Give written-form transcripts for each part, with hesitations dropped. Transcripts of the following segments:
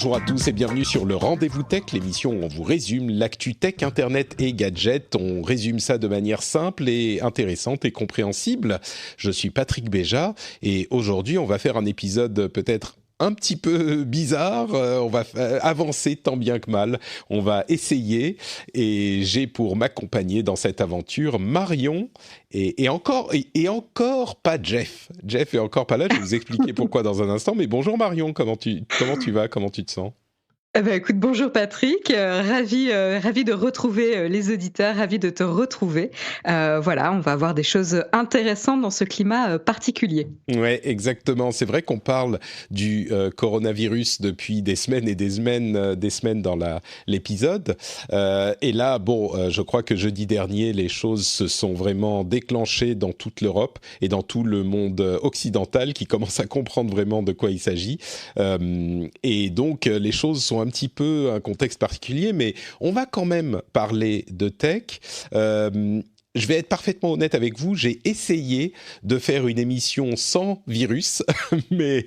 Bonjour à tous et bienvenue sur le Rendez-vous Tech, l'émission où on vous résume l'actu tech, internet et gadgets. On résume ça de manière simple et intéressante et compréhensible. Je suis Patrick Béja et aujourd'hui on va faire un épisode peut-être un petit peu bizarre, on va avancer tant bien que mal, on va essayer et j'ai pour m'accompagner dans cette aventure Marion et encore pas Jeff. Jeff est encore pas là, je vais vous expliquer pourquoi dans un instant, mais bonjour Marion, comment tu vas, comment tu te sens ? Écoute, bonjour Patrick, ravi de retrouver les auditeurs, ravi de te retrouver. Voilà, on va avoir des choses intéressantes dans ce climat particulier. Ouais, exactement. C'est vrai qu'on parle du coronavirus depuis des semaines et des semaines dans l'épisode. Et là, je crois que jeudi dernier, les choses se sont vraiment déclenchées dans toute l'Europe et dans tout le monde occidental qui commence à comprendre vraiment de quoi il s'agit. Et donc, les choses sont un petit peu un contexte particulier, mais on va quand même parler de tech. Je vais être parfaitement honnête avec vous, j'ai essayé de faire une émission sans virus, mais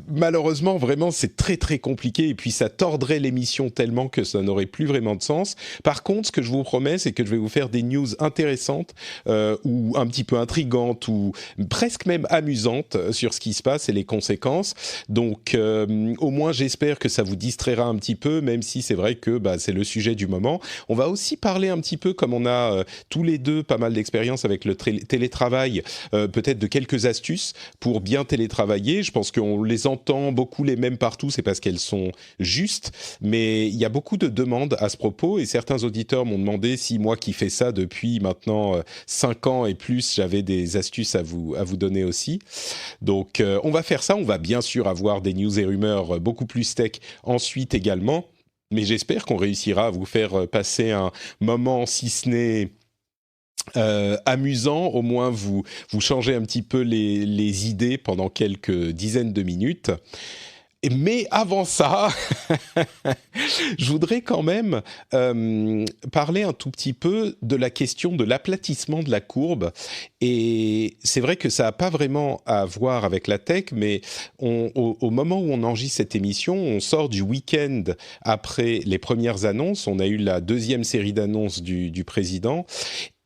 malheureusement, vraiment, c'est très très compliqué et puis ça tordrait l'émission tellement que ça n'aurait plus vraiment de sens. Par contre, ce que je vous promets, c'est que je vais vous faire des news intéressantes ou un petit peu intrigantes ou presque même amusantes sur ce qui se passe et les conséquences. Donc, au moins, j'espère que ça vous distraira un petit peu, même si c'est vrai que c'est le sujet du moment. On va aussi parler un petit peu, comme on a tous les deux pas mal d'expérience avec le télétravail, peut-être de quelques astuces pour bien télétravailler. Je pense qu'on les entend beaucoup les mêmes partout, c'est parce qu'elles sont justes, mais il y a beaucoup de demandes à ce propos et certains auditeurs m'ont demandé si moi qui fais ça depuis maintenant 5 ans et plus, j'avais des astuces à vous donner aussi. Donc on va faire ça, on va bien sûr avoir des news et rumeurs beaucoup plus tech ensuite également, mais j'espère qu'on réussira à vous faire passer un moment, si ce n'est amusant, au moins vous changez un petit peu les idées pendant quelques dizaines de minutes. Mais avant ça, je voudrais quand même parler un tout petit peu de la question de l'aplatissement de la courbe. Et c'est vrai que ça n'a pas vraiment à voir avec la tech, mais au moment où on enregistre cette émission, on sort du week-end après les premières annonces. On a eu la deuxième série d'annonces du président.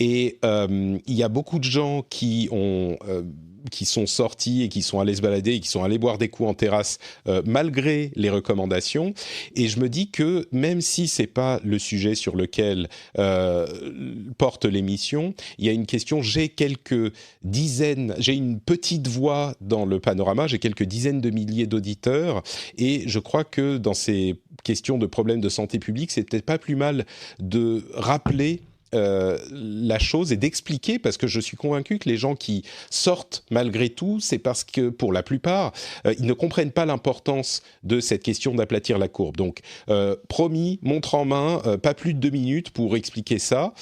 Et il y a beaucoup de gens qui sont sortis et qui sont allés se balader et qui sont allés boire des coups en terrasse malgré les recommandations. Et je me dis que même si c'est pas le sujet sur lequel porte l'émission, il y a une question. J'ai une petite voix dans le panorama, j'ai quelques dizaines de milliers d'auditeurs et je crois que dans ces questions de problèmes de santé publique, c'est peut-être pas plus mal de rappeler la chose et d'expliquer, parce que je suis convaincu que les gens qui sortent malgré tout, c'est parce que pour la plupart, ils ne comprennent pas l'importance de cette question d'aplatir la courbe. Donc, promis, montre en main, pas plus de 2 minutes pour expliquer ça.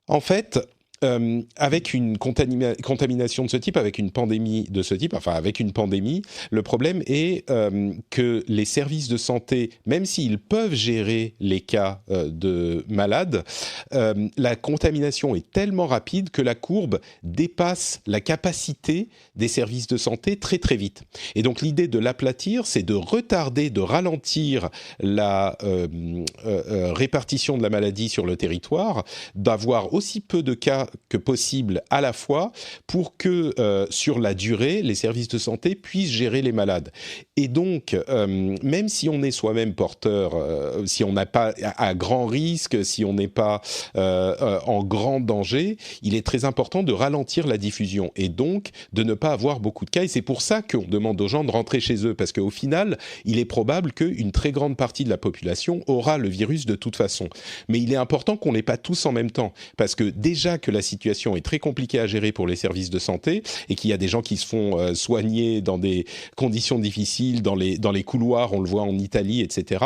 En fait, avec une contamination de ce type, avec une pandémie de ce type, le problème est que les services de santé, même s'ils peuvent gérer les cas de malades, la contamination est tellement rapide que la courbe dépasse la capacité des services de santé très très vite. Et donc l'idée de l'aplatir, c'est de retarder, de ralentir la répartition de la maladie sur le territoire, d'avoir aussi peu de cas que possible à la fois pour que sur la durée, les services de santé puissent gérer les malades. Et donc, même si on est soi-même porteur, si on n'a pas à grand risque, si on n'est pas en grand danger, il est très important de ralentir la diffusion et donc de ne pas avoir beaucoup de cas. Et c'est pour ça qu'on demande aux gens de rentrer chez eux, parce qu'au final, il est probable qu'une très grande partie de la population aura le virus de toute façon. Mais il est important qu'on l'ait pas tous en même temps, parce que déjà que la situation est très compliquée à gérer pour les services de santé et qu'il y a des gens qui se font soigner dans des conditions difficiles, dans les couloirs, on le voit en Italie, etc.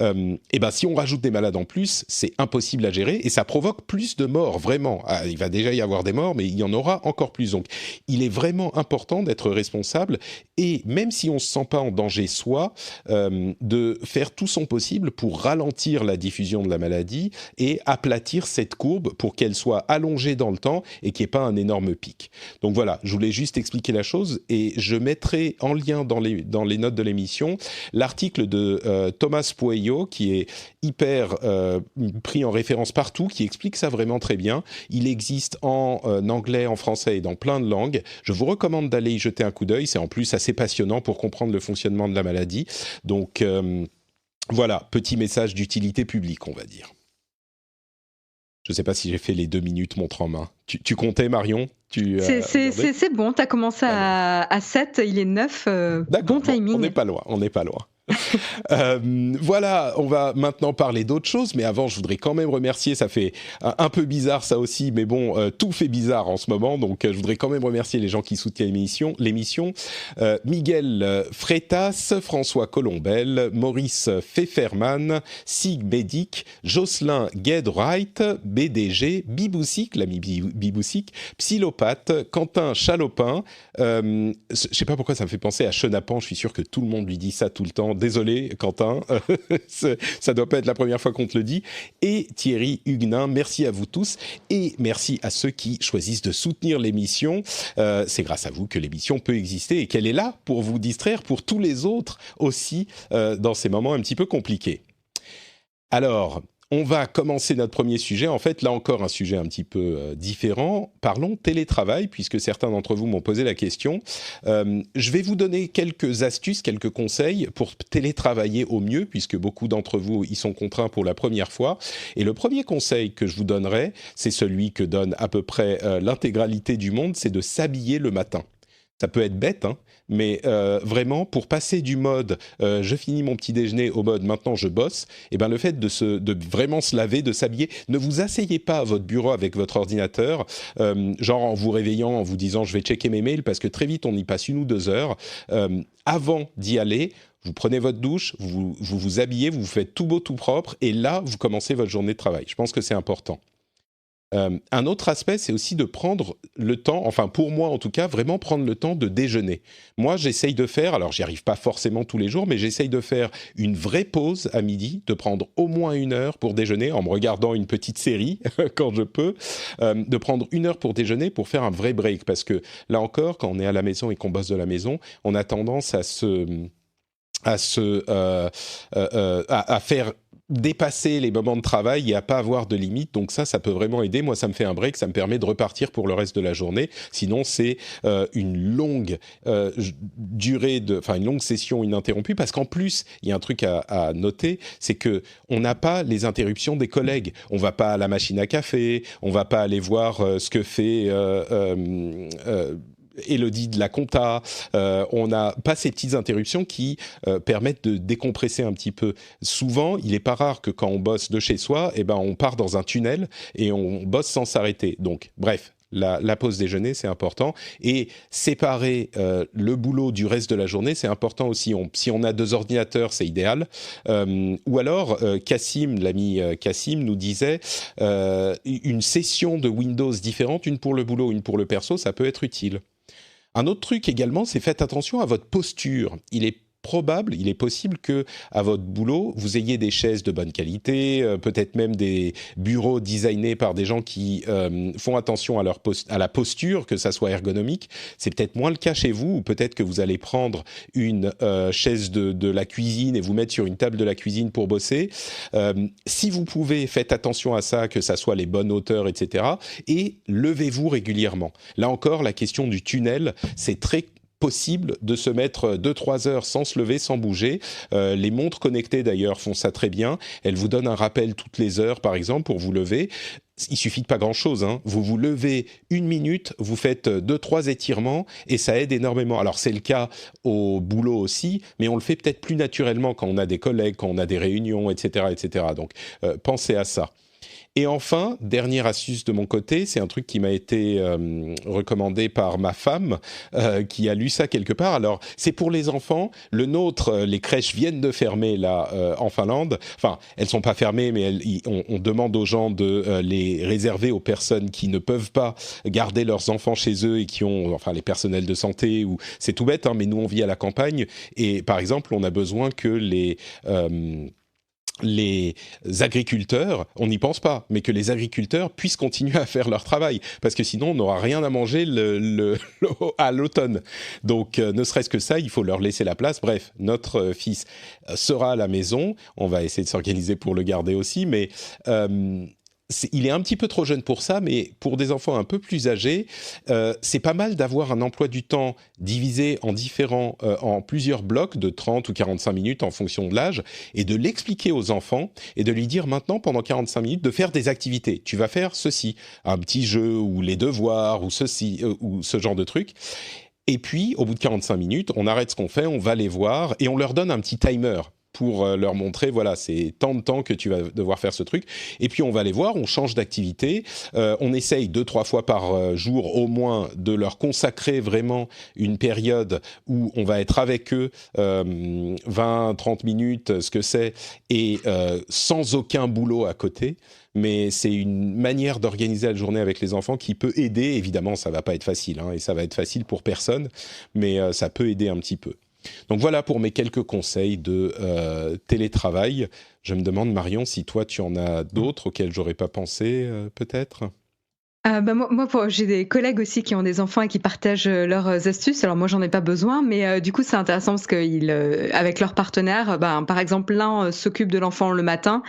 Et ben si on rajoute des malades en plus, c'est impossible à gérer et ça provoque plus de morts, vraiment. Ah, il va déjà y avoir des morts, mais il y en aura encore plus. Donc, il est vraiment important d'être responsable et même si on ne se sent pas en danger soi, de faire tout son possible pour ralentir la diffusion de la maladie et aplatir cette courbe pour qu'elle soit allongée allongé dans le temps et qu'il n'y ait pas un énorme pic. Donc voilà, je voulais juste expliquer la chose et je mettrai en lien dans les notes de l'émission l'article de Thomas Pueyo qui est hyper pris en référence partout, qui explique ça vraiment très bien. Il existe en anglais, en français et dans plein de langues. Je vous recommande d'aller y jeter un coup d'œil. C'est en plus assez passionnant pour comprendre le fonctionnement de la maladie. Donc voilà, petit message d'utilité publique, on va dire. Je ne sais pas si j'ai fait les 2 minutes montre en main. Tu comptais, Marion? C'est bon, tu as commencé à 7, il est 9, bon timing. On n'est pas loin, on n'est pas loin. Voilà, on va maintenant parler d'autre chose, mais avant je voudrais quand même remercier, ça fait un peu bizarre ça aussi, mais bon, tout fait bizarre en ce moment, donc je voudrais quand même remercier les gens qui soutiennent l'émission. Miguel Freitas, François Colombel, Maurice Pfefferman, Sig Medic, Jocelyn Guedwright, BDG, Biboussic, l'ami Biboussic, Psylopathe, Quentin Chalopin, je sais pas pourquoi ça me fait penser à Chenapan, je suis sûr que tout le monde lui dit ça tout le temps. Désolé, Quentin, ça doit pas être la première fois qu'on te le dit. Et Thierry Huguenin, merci à vous tous et merci à ceux qui choisissent de soutenir l'émission. C'est grâce à vous que l'émission peut exister et qu'elle est là pour vous distraire, pour tous les autres aussi, dans ces moments un petit peu compliqués. Alors, on va commencer notre premier sujet. En fait, là encore, un sujet un petit peu différent. Parlons télétravail, puisque certains d'entre vous m'ont posé la question. Je vais vous donner quelques astuces, quelques conseils pour télétravailler au mieux, puisque beaucoup d'entre vous y sont contraints pour la première fois. Et le premier conseil que je vous donnerai, c'est celui que donne à peu près l'intégralité du monde, c'est de s'habiller le matin. Ça peut être bête, hein, mais vraiment, pour passer du mode je finis mon petit déjeuner au mode maintenant je bosse, et ben le fait de vraiment se laver, de s'habiller, ne vous asseyez pas à votre bureau avec votre ordinateur, genre en vous réveillant, en vous disant je vais checker mes mails, parce que très vite on y passe 1 ou 2 heures. Avant d'y aller, vous prenez votre douche, vous habillez, vous faites tout beau, tout propre, et là, vous commencez votre journée de travail. Je pense que c'est important. Un autre aspect, c'est aussi de prendre le temps, enfin pour moi en tout cas, vraiment prendre le temps de déjeuner. Moi, j'essaye de faire, alors j'y arrive pas forcément tous les jours, mais j'essaye de faire une vraie pause à midi, de prendre au moins 1 heure pour déjeuner en me regardant une petite série quand je peux, de prendre 1 heure pour déjeuner pour faire un vrai break. Parce que là encore, quand on est à la maison et qu'on bosse de la maison, on a tendance à faire dépasser les moments de travail et à pas avoir de limite. Donc ça peut vraiment aider. Moi, ça me fait un break, ça me permet de repartir pour le reste de la journée. Sinon, c'est une longue une longue session ininterrompue. Parce qu'en plus, il y a un truc à noter, c'est que on n'a pas les interruptions des collègues. On va pas à la machine à café, on va pas aller voir ce que fait Élodie de la compta, on n'a pas ces petites interruptions qui permettent de décompresser un petit peu. Souvent, il n'est pas rare que quand on bosse de chez soi, on part dans un tunnel et on bosse sans s'arrêter. Donc, bref, la pause déjeuner, c'est important. Et séparer le boulot du reste de la journée, c'est important aussi. Si on a 2 ordinateurs, c'est idéal. Ou alors, Cassim, l'ami Cassim, nous disait une session de Windows différente, une pour le boulot, une pour le perso, ça peut être utile. Un autre truc également, c'est faites attention à votre posture. Il est possible que à votre boulot, vous ayez des chaises de bonne qualité, peut-être même des bureaux designés par des gens qui font attention à la posture, que ça soit ergonomique. C'est peut-être moins le cas chez vous, ou peut-être que vous allez prendre une chaise de la cuisine et vous mettre sur une table de la cuisine pour bosser. Si vous pouvez, faites attention à ça, que ça soit les bonnes hauteurs, etc. Et levez-vous régulièrement. Là encore, la question du tunnel, c'est très possible de se mettre 2-3 heures sans se lever, sans bouger. Les montres connectées d'ailleurs font ça très bien. Elles vous donnent un rappel toutes les heures, par exemple, pour vous lever. Il suffit de pas grand-chose, hein. Vous vous levez 1 minute, vous faites 2-3 étirements et ça aide énormément. Alors c'est le cas au boulot aussi, mais on le fait peut-être plus naturellement quand on a des collègues, quand on a des réunions, etc., etc. Donc pensez à ça. Et enfin, dernière astuce de mon côté, c'est un truc qui m'a été recommandé par ma femme, qui a lu ça quelque part. Alors, c'est pour les enfants. Le nôtre, les crèches viennent de fermer là en Finlande. Enfin, elles sont pas fermées, mais on demande aux gens de les réserver aux personnes qui ne peuvent pas garder leurs enfants chez eux et qui ont, enfin, les personnels de santé. Ou c'est tout bête, hein, mais nous on vit à la campagne et par exemple, on a besoin que les agriculteurs, on n'y pense pas, mais que les agriculteurs puissent continuer à faire leur travail, parce que sinon on n'aura rien à manger à l'automne. Donc ne serait-ce que ça, il faut leur laisser la place. Bref, notre fils sera à la maison, on va essayer de s'organiser pour le garder aussi, mais il est un petit peu trop jeune pour ça, mais pour des enfants un peu plus âgés, c'est pas mal d'avoir un emploi du temps divisé en plusieurs blocs de 30 ou 45 minutes en fonction de l'âge, et de l'expliquer aux enfants et de lui dire maintenant, pendant 45 minutes, de faire des activités. Tu vas faire ceci, un petit jeu ou les devoirs ou ceci ou ce genre de truc. Et puis, au bout de 45 minutes, on arrête ce qu'on fait, on va les voir et on leur donne un petit timer pour leur montrer, voilà, c'est tant de temps que tu vas devoir faire ce truc. Et puis, on va les voir, on change d'activité. On essaye 2-3 fois par jour au moins de leur consacrer vraiment une période où on va être avec eux 20-30 minutes, ce que c'est, et sans aucun boulot à côté. Mais c'est une manière d'organiser la journée avec les enfants qui peut aider. Évidemment, ça va pas être facile, hein, et ça va être facile pour personne, mais ça peut aider un petit peu. Donc voilà pour mes quelques conseils de télétravail. Je me demande, Marion, si toi tu en as d'autres auxquels j'aurais pas pensé, peut-être. J'ai des collègues aussi qui ont des enfants et qui partagent leurs astuces. Alors moi, j'en ai pas besoin, mais du coup, c'est intéressant parce qu'ils, avec leurs partenaires, par exemple, l'un s'occupe de l'enfant le matin,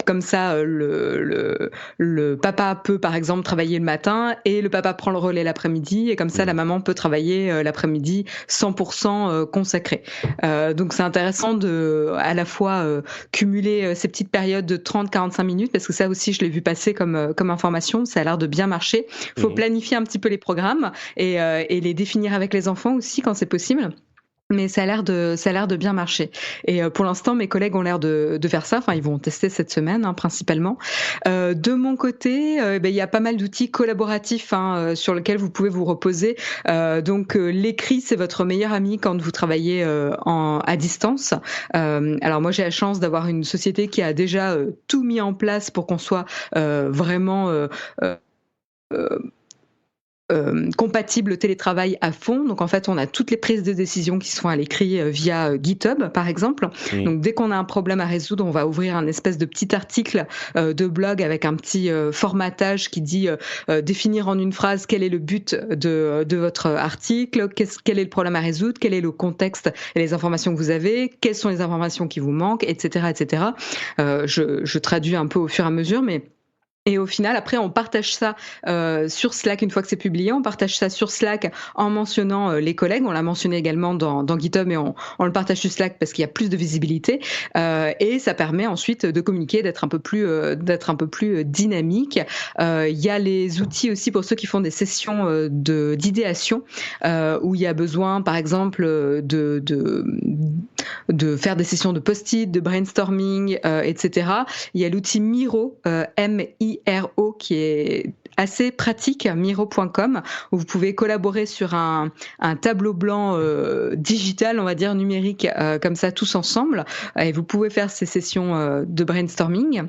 comme ça, le papa peut, par exemple, travailler le matin et le papa prend le relais l'après-midi, et comme ça, la maman peut travailler l'après-midi 100% consacré. Donc c'est intéressant de, à la fois cumuler ces petites périodes de 30-45 minutes, parce que ça aussi, je l'ai vu passer comme information. Ça a l'air de bien marcher. Il faut planifier un petit peu les programmes et les définir avec les enfants aussi quand c'est possible. Mais ça a l'air de bien marcher. Et pour l'instant, mes collègues ont l'air de faire ça. Enfin, ils vont tester cette semaine, principalement. De mon côté, il y a pas mal d'outils collaboratifs sur lesquels vous pouvez vous reposer. Donc, l'écrit, c'est votre meilleur ami quand vous travaillez à distance. Alors moi, j'ai la chance d'avoir une société qui a déjà tout mis en place pour qu'on soit vraiment compatible télétravail à fond. Donc en fait, on a toutes les prises de décision qui se font à l'écrit via GitHub, par exemple. Donc dès qu'on a un problème à résoudre, on va ouvrir un espèce de petit article de blog avec un petit formatage qui dit définir en une phrase quel est le but de votre article, quel est le problème à résoudre, quel est le contexte et les informations que vous avez, quelles sont les informations qui vous manquent, etc., etc. Je traduis un peu au fur et à mesure, mais et au final, après, on partage ça sur Slack une fois que c'est publié. On partage ça sur Slack en mentionnant les collègues. On l'a mentionné également dans GitHub, mais on le partage sur Slack parce qu'il y a plus de visibilité. Et ça permet ensuite de communiquer, d'être un peu plus dynamique. Il y a les outils aussi pour ceux qui font des sessions d'idéation où il y a besoin, par exemple, de faire des sessions de post-it, de brainstorming, etc. Il y a l'outil Miro, MIRO, qui est assez pratique, miro.com, où vous pouvez collaborer sur un tableau blanc digital, on va dire numérique, comme ça, tous ensemble. Et vous pouvez faire ces sessions de brainstorming.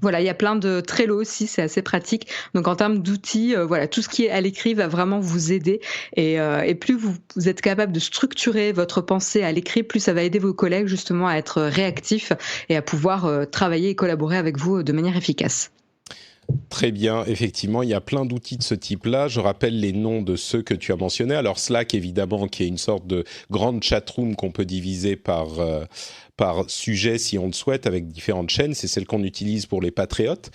Voilà, il y a plein de Trello aussi, c'est assez pratique. Donc en termes d'outils, voilà, tout ce qui est à l'écrit va vraiment vous aider. Et plus vous êtes capable de structurer votre pensée à l'écrit, plus ça va aider vos collègues justement à être réactifs et à pouvoir travailler et collaborer avec vous de manière efficace. Très bien, effectivement, il y a plein d'outils de ce type-là. Je rappelle les noms de ceux que tu as mentionnés. Alors Slack, évidemment, qui est une sorte de grande chatroom qu'on peut diviser par sujet si on le souhaite, avec différentes chaînes. C'est celle qu'on utilise pour les patriotes,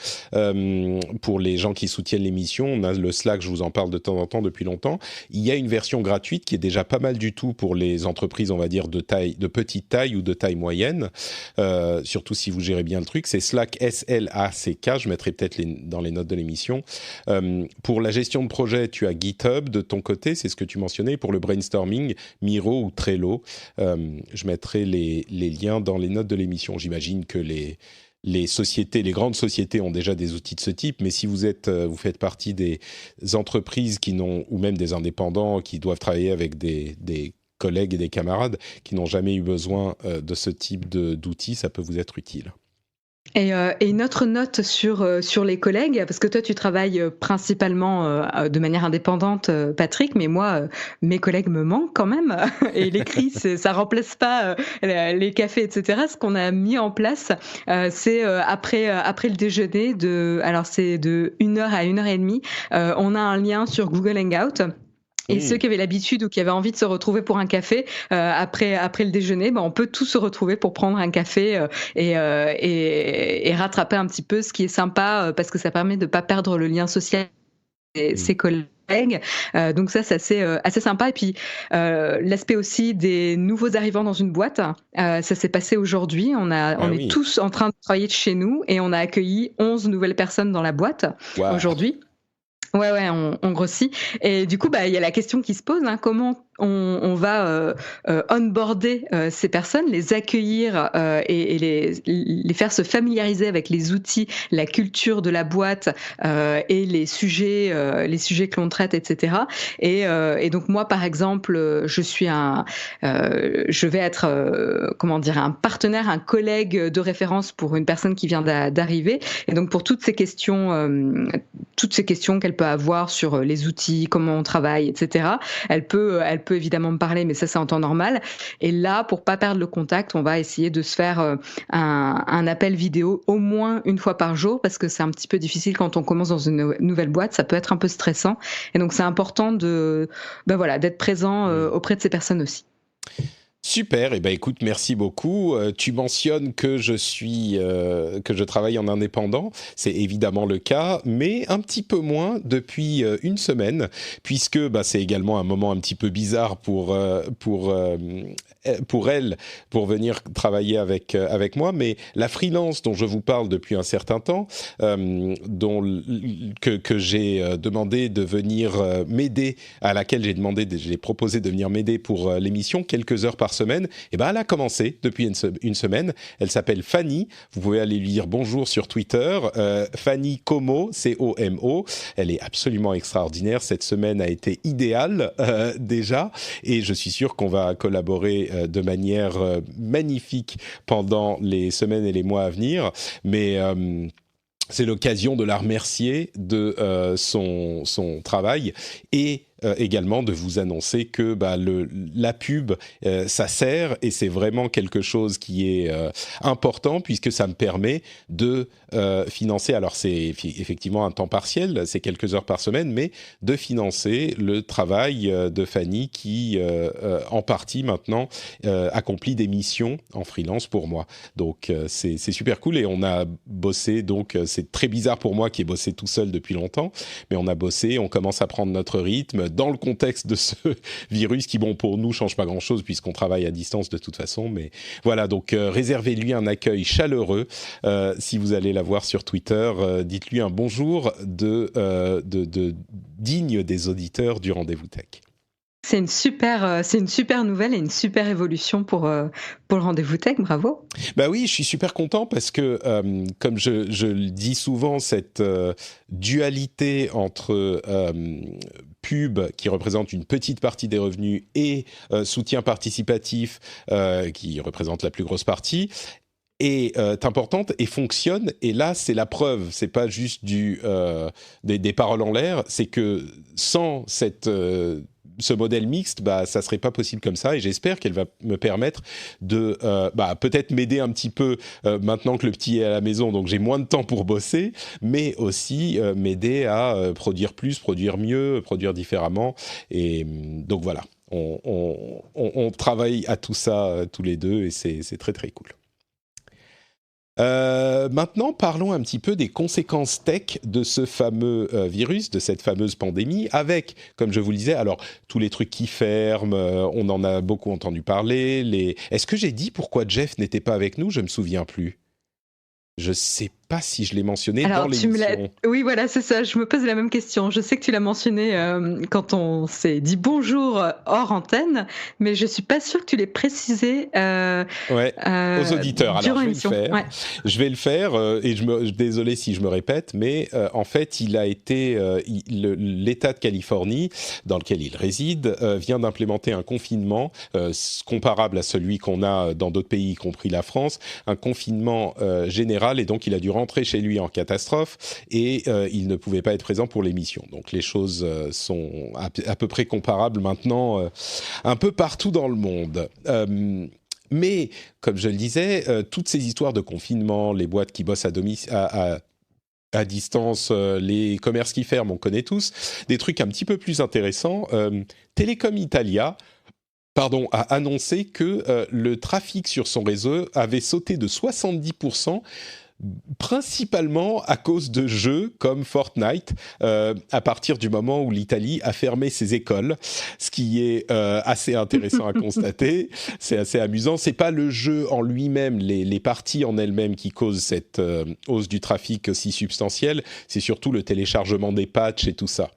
pour les gens qui soutiennent l'émission. On a le Slack, je vous en parle de temps en temps depuis longtemps. Il y a une version gratuite qui est déjà pas mal du tout pour les entreprises, on va dire, de petite taille ou de taille moyenne, surtout si vous gérez bien le truc. C'est Slack, S-L-A-C-K, je mettrai peut-être dans les notes de l'émission. Pour la gestion de projet, tu as GitHub de ton côté, c'est ce que tu mentionnais. Pour le brainstorming, Miro ou Trello. Je mettrai les liens dans les notes de l'émission. J'imagine que les sociétés, les grandes sociétés ont déjà des outils de ce type, mais si vous faites partie des entreprises ou même des indépendants qui doivent travailler avec des collègues et des camarades qui n'ont jamais eu besoin de ce type d'outils, ça peut vous être utile. Et une autre note sur les collègues, parce que toi tu travailles principalement de manière indépendante, Patrick, mais moi, mes collègues me manquent quand même. Et l'écrit, ça remplace pas les cafés, etc. Ce qu'on a mis en place, c'est après le déjeuner, alors c'est de 1 heure à 1 heure et demie, on a un lien sur Google Hangout. Et ceux qui avaient l'habitude ou qui avaient envie de se retrouver pour un café après le déjeuner, on peut tous se retrouver pour prendre un café et rattraper un petit peu, ce qui est sympa parce que ça permet de pas perdre le lien social avec ses collègues. Donc ça, c'est assez sympa. Et puis l'aspect aussi des nouveaux arrivants dans une boîte, ça s'est passé aujourd'hui. On est tous en train de travailler de chez nous et on a accueilli 11 nouvelles personnes dans la boîte aujourd'hui. Ouais, on grossit. Et du coup, il y a la question qui se pose, comment on va onboarder ces personnes, les accueillir et les faire se familiariser avec les outils, la culture de la boîte et les sujets que l'on traite, etc. Et donc moi, par exemple, je vais être un partenaire, un collègue de référence pour une personne qui vient d'arriver. Et donc pour toutes ces questions qu'elle peut avoir sur les outils, comment on travaille, etc. Elle peut évidemment me parler, mais ça c'est en temps normal. Et là, pour pas perdre le contact, on va essayer de se faire un appel vidéo au moins une fois par jour, parce que c'est un petit peu difficile quand on commence dans une nouvelle boîte, ça peut être un peu stressant. Et donc c'est important d'être présent auprès de ces personnes aussi. Super, et écoute, merci beaucoup. Tu mentionnes que je travaille en indépendant, c'est évidemment le cas, mais un petit peu moins depuis une semaine, puisque c'est également un moment un petit peu bizarre pour elle, pour venir travailler avec moi. Mais la freelance dont je vous parle depuis un certain temps, que j'ai demandé de venir m'aider, à laquelle j'ai proposé de venir m'aider pour l'émission quelques heures par semaine, elle a commencé depuis une semaine. Elle s'appelle Fanny. Vous pouvez aller lui dire bonjour sur Twitter. Fanny Como, C-O-M-O. Elle est absolument extraordinaire. Cette semaine a été idéale déjà, et je suis sûr qu'on va collaborer de manière magnifique pendant les semaines et les mois à venir. Mais c'est l'occasion de la remercier de son travail et également de vous annoncer que la pub, ça sert, et c'est vraiment quelque chose qui est important, puisque ça me permet de financer, alors c'est effectivement un temps partiel, c'est quelques heures par semaine, mais de financer le travail de Fanny qui, en partie maintenant, accomplit des missions en freelance pour moi. Donc c'est super cool, et on a bossé, donc c'est très bizarre pour moi qui ai bossé tout seul depuis longtemps, mais on a bossé, on commence à prendre notre rythme, dans le contexte de ce virus qui, pour nous, change pas grand-chose puisqu'on travaille à distance de toute façon. Mais voilà, donc réservez-lui un accueil chaleureux. Si vous allez la voir sur Twitter, dites-lui un bonjour digne des auditeurs du Rendez-vous Tech. C'est une super nouvelle et une super évolution pour le Rendez-vous Tech, bravo. Oui, je suis super content parce que, comme je le dis souvent, cette dualité entre pub, qui représente une petite partie des revenus, et soutien participatif, qui représente la plus grosse partie, est importante et fonctionne. Et là, c'est la preuve. C'est pas juste des paroles en l'air. C'est que sans ce modèle mixte, ça serait pas possible comme ça, et j'espère qu'elle va me permettre de peut-être m'aider un petit peu maintenant que le petit est à la maison, donc j'ai moins de temps pour bosser, mais aussi m'aider à produire plus, produire mieux, produire différemment. Et donc voilà, on travaille à tout ça tous les deux, et c'est très très cool. Maintenant, parlons un petit peu des conséquences tech de ce fameux virus, de cette fameuse pandémie, avec, comme je vous le disais, alors tous les trucs qui ferment, on en a beaucoup entendu parler. Est-ce que j'ai dit pourquoi Jeff n'était pas avec nous ? Je me souviens plus. Je sais pas si je l'ai mentionné Alors, dans l'émission. Oui, voilà, c'est ça. Je me pose la même question. Je sais que tu l'as mentionné quand on s'est dit bonjour hors antenne, mais je suis pas sûre que tu l'aies précisé Ouais, aux auditeurs. Alors, durant je vais le l'émission. faire. Ouais. Je vais le faire et désolé si je me répète, mais en fait, il a été l'État de Californie, dans lequel il réside, vient d'implémenter un confinement comparable à celui qu'on a dans d'autres pays, y compris la France, un confinement général, et donc il a dû rentrer chez lui en catastrophe et il ne pouvait pas être présent pour l'émission. Donc les choses sont à peu près comparables maintenant un peu partout dans le monde. Mais, comme je le disais, toutes ces histoires de confinement, les boîtes qui bossent à distance, les commerces qui ferment, on connaît tous. Des trucs un petit peu plus intéressants. Telecom Italia, a annoncé que le trafic sur son réseau avait sauté de 70%, principalement à cause de jeux comme Fortnite, à partir du moment où l'Italie a fermé ses écoles, ce qui est assez intéressant à constater. C'est assez amusant. C'est pas le jeu en lui-même, les parties en elles-mêmes qui causent cette hausse du trafic aussi substantielle. C'est surtout le téléchargement des patchs et tout ça.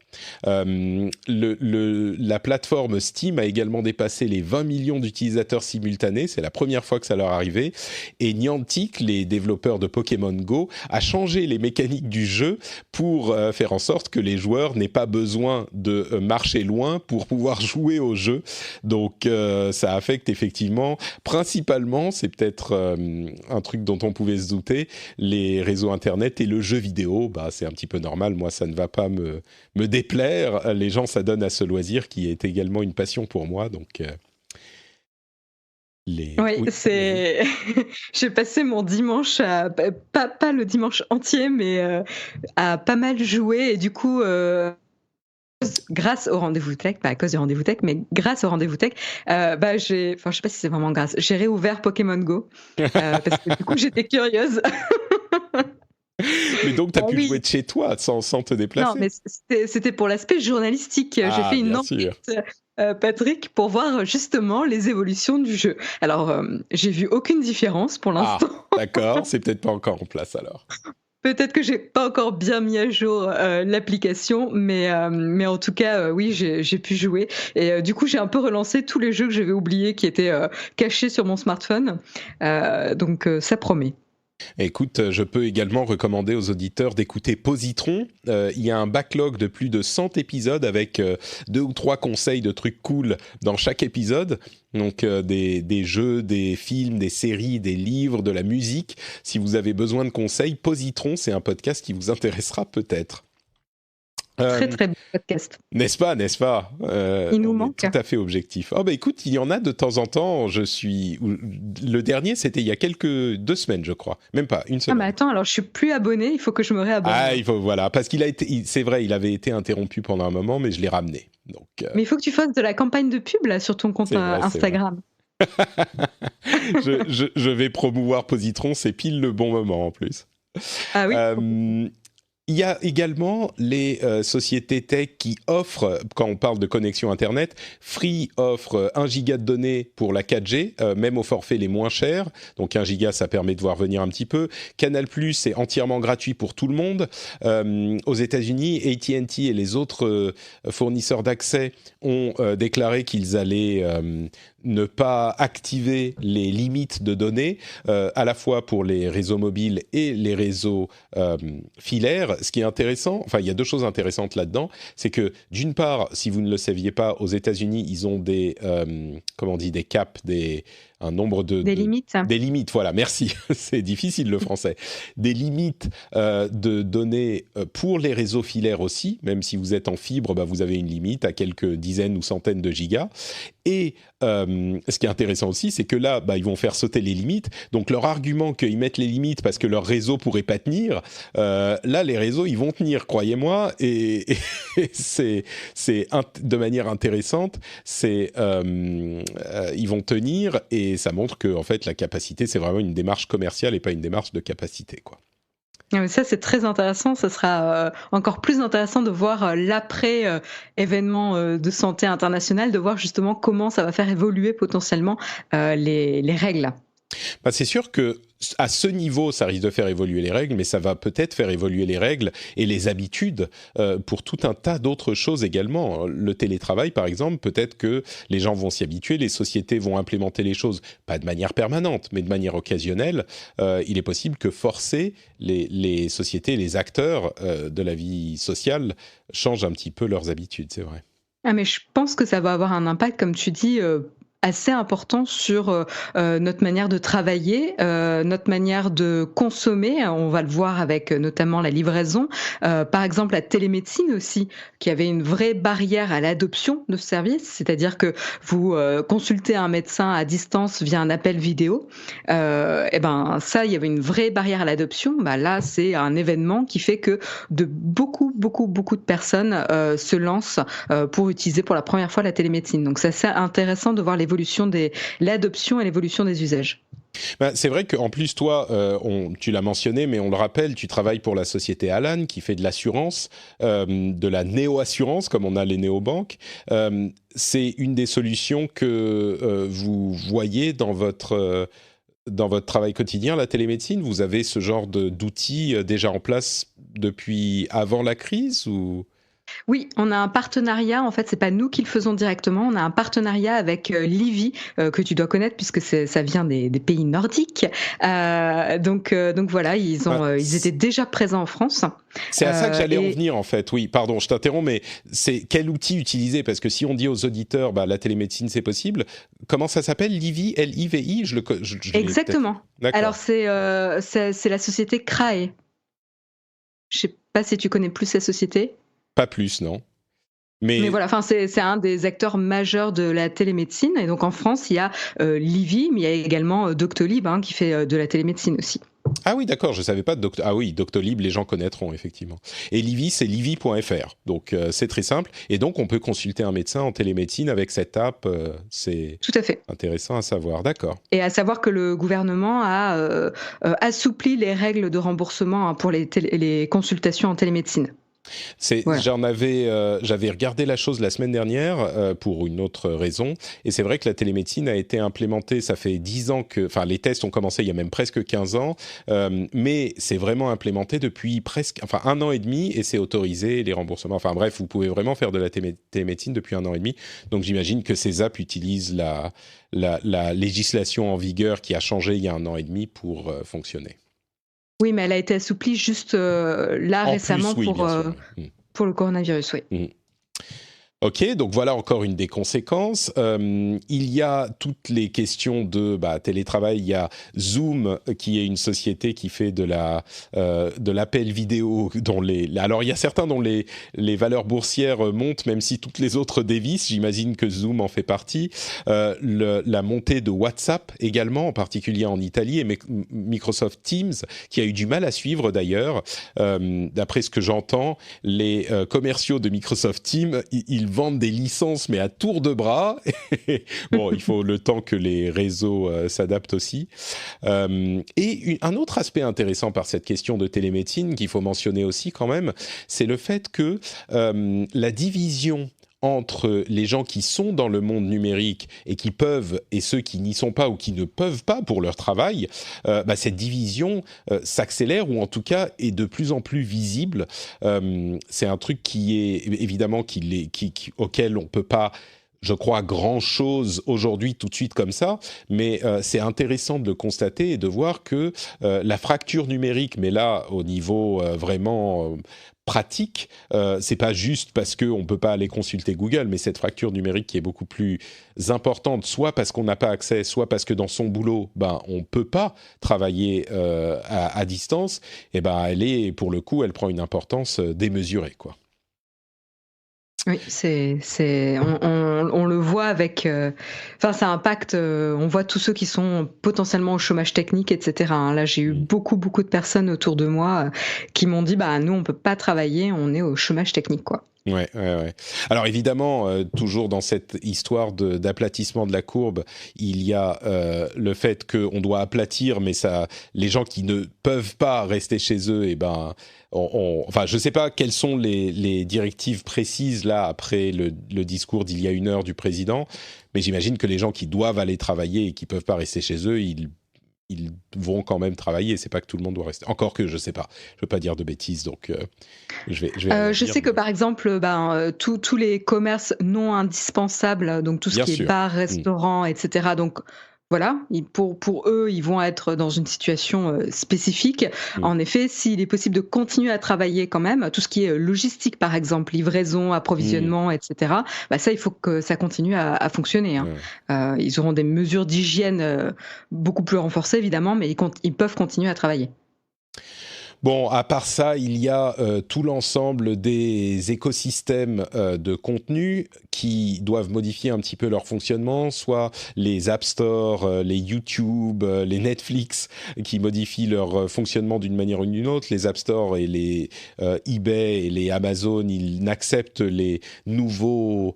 La plateforme Steam a également dépassé les 20 millions d'utilisateurs simultanés. C'est la première fois que ça leur arrivait. Et Niantic, les développeurs de Pokémon Go, a changé les mécaniques du jeu pour faire en sorte que les joueurs n'aient pas besoin de marcher loin pour pouvoir jouer au jeu. Donc ça affecte effectivement, principalement, c'est peut-être un truc dont on pouvait se douter, les réseaux internet et le jeu vidéo. Bah, c'est un petit peu normal. Moi, ça ne va pas me déplaire. Les gens s'adonnent à ce loisir qui est également une passion pour moi. Donc Oui, c'est. J'ai passé mon dimanche à pas le dimanche entier, mais à pas mal jouer, et du coup, grâce au rendez-vous tech, pas à cause du rendez-vous tech, mais grâce au rendez-vous tech, je sais pas si c'est vraiment grâce, j'ai réouvert Pokémon Go parce que du coup j'étais curieuse. Mais donc, tu as pu jouer de chez toi sans te déplacer. Non, mais c'était pour l'aspect journalistique. J'ai fait une enquête, Patrick, pour voir justement les évolutions du jeu. Alors, j'ai vu aucune différence pour l'instant. D'accord, c'est peut-être pas encore en place alors. Peut-être que j'ai pas encore bien mis à jour l'application, mais en tout cas, oui, j'ai pu jouer. Et du coup, j'ai un peu relancé tous les jeux que j'avais oubliés qui étaient cachés sur mon smartphone. Donc, ça promet. Écoute, je peux également recommander aux auditeurs d'écouter Positron. Il y a un backlog de plus de 100 épisodes avec 2 ou 3 conseils de trucs cool dans chaque épisode. Donc des jeux, des films, des séries, des livres, de la musique. Si vous avez besoin de conseils, Positron, c'est un podcast qui vous intéressera peut-être. Très très bon podcast. N'est-ce pas Il nous manque. Tout à fait objectif. Oh bah écoute, il y en a de temps en temps. Le dernier, c'était il y a 2 semaines, je crois. Même pas, une semaine. Ah mais attends, alors je suis plus abonné, il faut que je me réabonne. Ah, voilà, parce c'est vrai, il avait été interrompu pendant un moment, mais je l'ai ramené. Donc, mais il faut que tu fasses de la campagne de pub là sur ton compte Instagram. je vais promouvoir Positron, c'est pile le bon moment en plus. Ah oui. Il y a également les sociétés tech qui offrent, quand on parle de connexion Internet, Free offre 1 giga de données pour la 4G, même aux forfaits les moins chers. Donc 1 giga, ça permet de voir venir un petit peu. Canal+, c'est entièrement gratuit pour tout le monde. Aux États-Unis, AT&T et les autres fournisseurs d'accès ont déclaré qu'ils allaient ne pas activer les limites de données, à la fois pour les réseaux mobiles et les réseaux filaires. Ce qui est intéressant, enfin il y a 2 choses intéressantes là-dedans, c'est que d'une part, si vous ne le saviez pas, aux États-Unis, ils ont des des caps, un nombre des limites. Des limites, voilà, merci, c'est difficile le français. Des limites de données pour les réseaux filaires aussi, même si vous êtes en fibre, vous avez une limite à quelques dizaines ou centaines de gigas. Et ce qui est intéressant aussi, c'est que là, ils vont faire sauter les limites. Donc leur argument qu'ils mettent les limites parce que leur réseau pourrait pas tenir, là les réseaux ils vont tenir, croyez-moi, et c'est de manière intéressante, ils vont tenir, et ça montre que en fait la capacité c'est vraiment une démarche commerciale et pas une démarche de capacité, quoi. Ça, c'est très intéressant. Ça sera encore plus intéressant de voir l'après-événement de santé internationale, de voir justement comment ça va faire évoluer potentiellement les règles. Bah, c'est sûr que à ce niveau, ça risque de faire évoluer les règles, mais ça va peut-être faire évoluer les règles et les habitudes pour tout un tas d'autres choses également. Le télétravail, par exemple, peut-être que les gens vont s'y habituer, les sociétés vont implémenter les choses, pas de manière permanente, mais de manière occasionnelle. Il est possible que forcer les sociétés, les acteurs de la vie sociale changent un petit peu leurs habitudes, c'est vrai. Ah mais je pense que ça va avoir un impact, comme tu dis, assez important sur, notre manière de travailler, notre manière de consommer. On va le voir avec, notamment la livraison. Par exemple, la télémédecine aussi, qui avait une vraie barrière à l'adoption de ce service. C'est-à-dire que vous, consultez un médecin à distance via un appel vidéo. Et ben, ça, il y avait une vraie barrière à l'adoption. Bah, là, c'est un événement qui fait que de beaucoup, beaucoup, beaucoup de personnes, se lancent, pour utiliser pour la première fois la télémédecine. Donc c'est assez intéressant de voir l'adoption et l'évolution des usages. Ben, c'est vrai qu'en plus, toi, tu l'as mentionné, mais on le rappelle, tu travailles pour la société Alan, qui fait de l'assurance, de la néo-assurance, comme on a les néobanques. C'est une des solutions que vous voyez dans votre travail quotidien, la télémédecine. Vous avez ce genre d'outils déjà en place depuis avant la crise ou... Oui, on a un partenariat. En fait, c'est pas nous qui le faisons directement. On a un partenariat avec Livy, que tu dois connaître puisque ça vient des pays nordiques. Donc voilà, ils étaient déjà présents en France. C'est à ça que j'allais en venir en fait. Oui, pardon, je t'interromps, mais c'est quel outil utiliser? Parce que si on dit aux auditeurs, bah, la télémédecine c'est possible. Comment ça s'appelle? Livy, L-I-V-I. Exactement. D'accord. Alors c'est la société Crae. Je sais pas si tu connais plus cette société. Pas plus, non. Mais voilà, enfin c'est un des acteurs majeurs de la télémédecine. Et donc en France, il y a Livy, mais il y a également Doctolib, qui fait de la télémédecine aussi. Ah oui, d'accord, je savais pas de Ah oui, Doctolib, les gens connaîtront effectivement. Et Livy, c'est livy.fr. Donc c'est très simple. Et donc on peut consulter un médecin en télémédecine avec cette app. C'est tout à fait intéressant à savoir. D'accord. Et à savoir que le gouvernement a assoupli les règles de remboursement pour les consultations en télémédecine. Voilà. J'avais regardé la chose la semaine dernière pour une autre raison, et c'est vrai que la télémédecine a été implémentée, ça fait 10 ans enfin les tests ont commencé il y a même presque 15 ans, mais c'est vraiment implémenté depuis un an et demi, et c'est autorisé, les remboursements, enfin bref, vous pouvez vraiment faire de la télémédecine depuis un an et demi, donc j'imagine que ces apps utilisent la législation en vigueur qui a changé il y a un an et demi pour fonctionner. Oui, mais elle a été assouplie juste là récemment pour le coronavirus, oui. Mmh. Ok, donc voilà encore une des conséquences. Il y a toutes les questions de télétravail. Il y a Zoom, qui est une société qui fait de l'appel vidéo. Alors il y a certains dont les valeurs boursières montent, même si toutes les autres dévissent. J'imagine que Zoom en fait partie. La montée de WhatsApp également, en particulier en Italie, et Microsoft Teams, qui a eu du mal à suivre d'ailleurs. D'après ce que j'entends, les commerciaux de Microsoft Teams, ils vendent des licences mais à tour de bras. Bon, il faut le temps que les réseaux s'adaptent aussi. Et un autre aspect intéressant par cette question de télémédecine qu'il faut mentionner aussi quand même, c'est le fait que la division entre les gens qui sont dans le monde numérique et qui peuvent, et ceux qui n'y sont pas ou qui ne peuvent pas pour leur travail, cette division s'accélère, ou en tout cas est de plus en plus visible. C'est un truc qui est évidemment auquel on peut pas, je crois, grand-chose aujourd'hui tout de suite comme ça, mais c'est intéressant de le constater et de voir que la fracture numérique, mais là au niveau vraiment pratique, c'est pas juste parce qu'on peut pas aller consulter Google, mais cette fracture numérique qui est beaucoup plus importante, soit parce qu'on n'a pas accès, soit parce que dans son boulot, on peut pas travailler à distance, et pour le coup, elle prend une importance démesurée, quoi. Oui, on le voit avec, ça impacte. On voit tous ceux qui sont potentiellement au chômage technique, etc. Là, j'ai eu beaucoup de personnes autour de moi qui m'ont dit, nous, on peut pas travailler, on est au chômage technique, quoi. Ouais. Alors évidemment, toujours dans cette histoire d'aplatissement de la courbe, il y a le fait qu'on doit aplatir, mais les gens qui ne peuvent pas rester chez eux, je ne sais pas quelles sont les directives précises là après le discours d'il y a une heure du président, mais j'imagine que les gens qui doivent aller travailler et qui peuvent pas rester chez eux, ils vont quand même travailler. C'est pas que tout le monde doit rester. Encore que je sais pas. Je veux pas dire de bêtises, donc je vais Je dire, sais que par exemple, tous les commerces non indispensables, donc tout ce bien qui est sûr. bar, restaurant, etc. Donc voilà, pour eux, ils vont être dans une situation spécifique. Mm. En effet, s'il est possible de continuer à travailler quand même, tout ce qui est logistique par exemple, livraison, Mm. approvisionnement, etc. Ça, il faut que ça continue à fonctionner, hein. Ouais. Ils auront des mesures d'hygiène beaucoup plus renforcées évidemment, mais ils peuvent continuer à travailler. Bon, à part ça, il y a tout l'ensemble des écosystèmes de contenu qui doivent modifier un petit peu leur fonctionnement, soit les App Store, les YouTube, les Netflix, qui modifient leur fonctionnement d'une manière ou d'une autre. Les App Store et les eBay et les Amazon, ils n'acceptent les nouveaux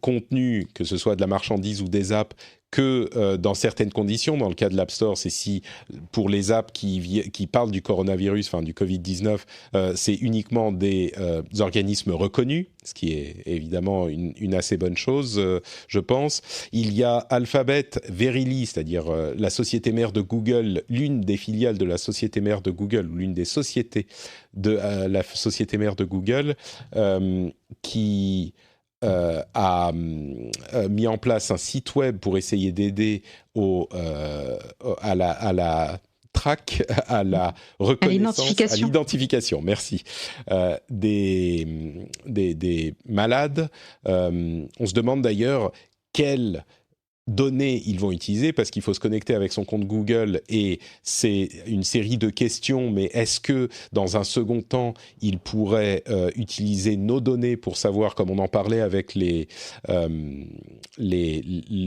contenus, que ce soit de la marchandise ou des apps, que dans certaines conditions. Dans le cas de l'App Store, c'est si pour les apps qui parlent du coronavirus, enfin du Covid-19, c'est uniquement des organismes reconnus, ce qui est évidemment une assez bonne chose, je pense. Il y a Alphabet, Verily, c'est-à-dire la société mère de Google, l'une des filiales de la société mère de Google, ou l'une des sociétés de la société mère de Google, qui a mis en place un site web pour essayer d'aider à la track, à la À reconnaissance, à l'identification. l'identification, merci, des malades. On se demande d'ailleurs quelle données ils vont utiliser, parce qu'il faut se connecter avec son compte Google et c'est une série de questions, mais est-ce que dans un second temps, ils pourraient utiliser nos données pour savoir, comme on en parlait avec le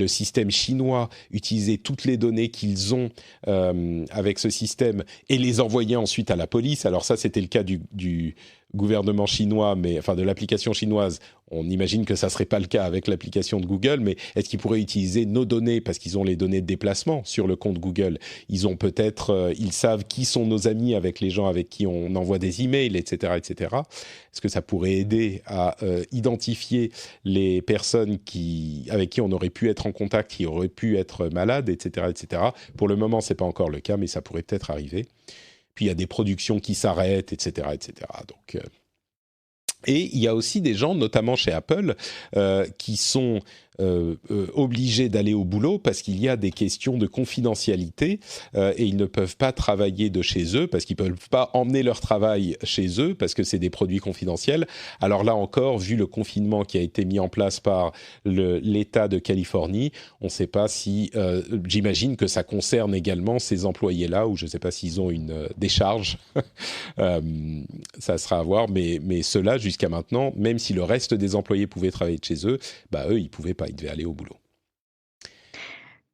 système chinois, utiliser toutes les données qu'ils ont avec ce système et les envoyer ensuite à la police. Alors ça, c'était le cas du gouvernement chinois, mais enfin de l'application chinoise. On imagine que ça serait pas le cas avec l'application de Google, mais est-ce qu'ils pourraient utiliser nos données parce qu'ils ont les données de déplacement sur le compte Google? Ils ont peut-être, ils savent qui sont nos amis avec les gens avec qui on envoie des emails, etc., etc. Est-ce que ça pourrait aider à identifier les personnes avec qui on aurait pu être en contact, qui auraient pu être malades, etc., etc. Pour le moment, c'est pas encore le cas, mais ça pourrait peut-être arriver. Puis il y a des productions qui s'arrêtent, etc., etc. Donc, et il y a aussi des gens, notamment chez Apple, qui sont obligés d'aller au boulot parce qu'il y a des questions de confidentialité et ils ne peuvent pas travailler de chez eux parce qu'ils ne peuvent pas emmener leur travail chez eux parce que c'est des produits confidentiels. Alors là encore, vu le confinement qui a été mis en place par l'État de Californie, on ne sait pas si, j'imagine que ça concerne également ces employés-là, ou je ne sais pas s'ils ont une décharge, ça sera à voir, mais ceux-là, jusqu'à maintenant, même si le reste des employés pouvaient travailler de chez eux, eux, ils ne pouvaient pas, ils devaient aller au boulot.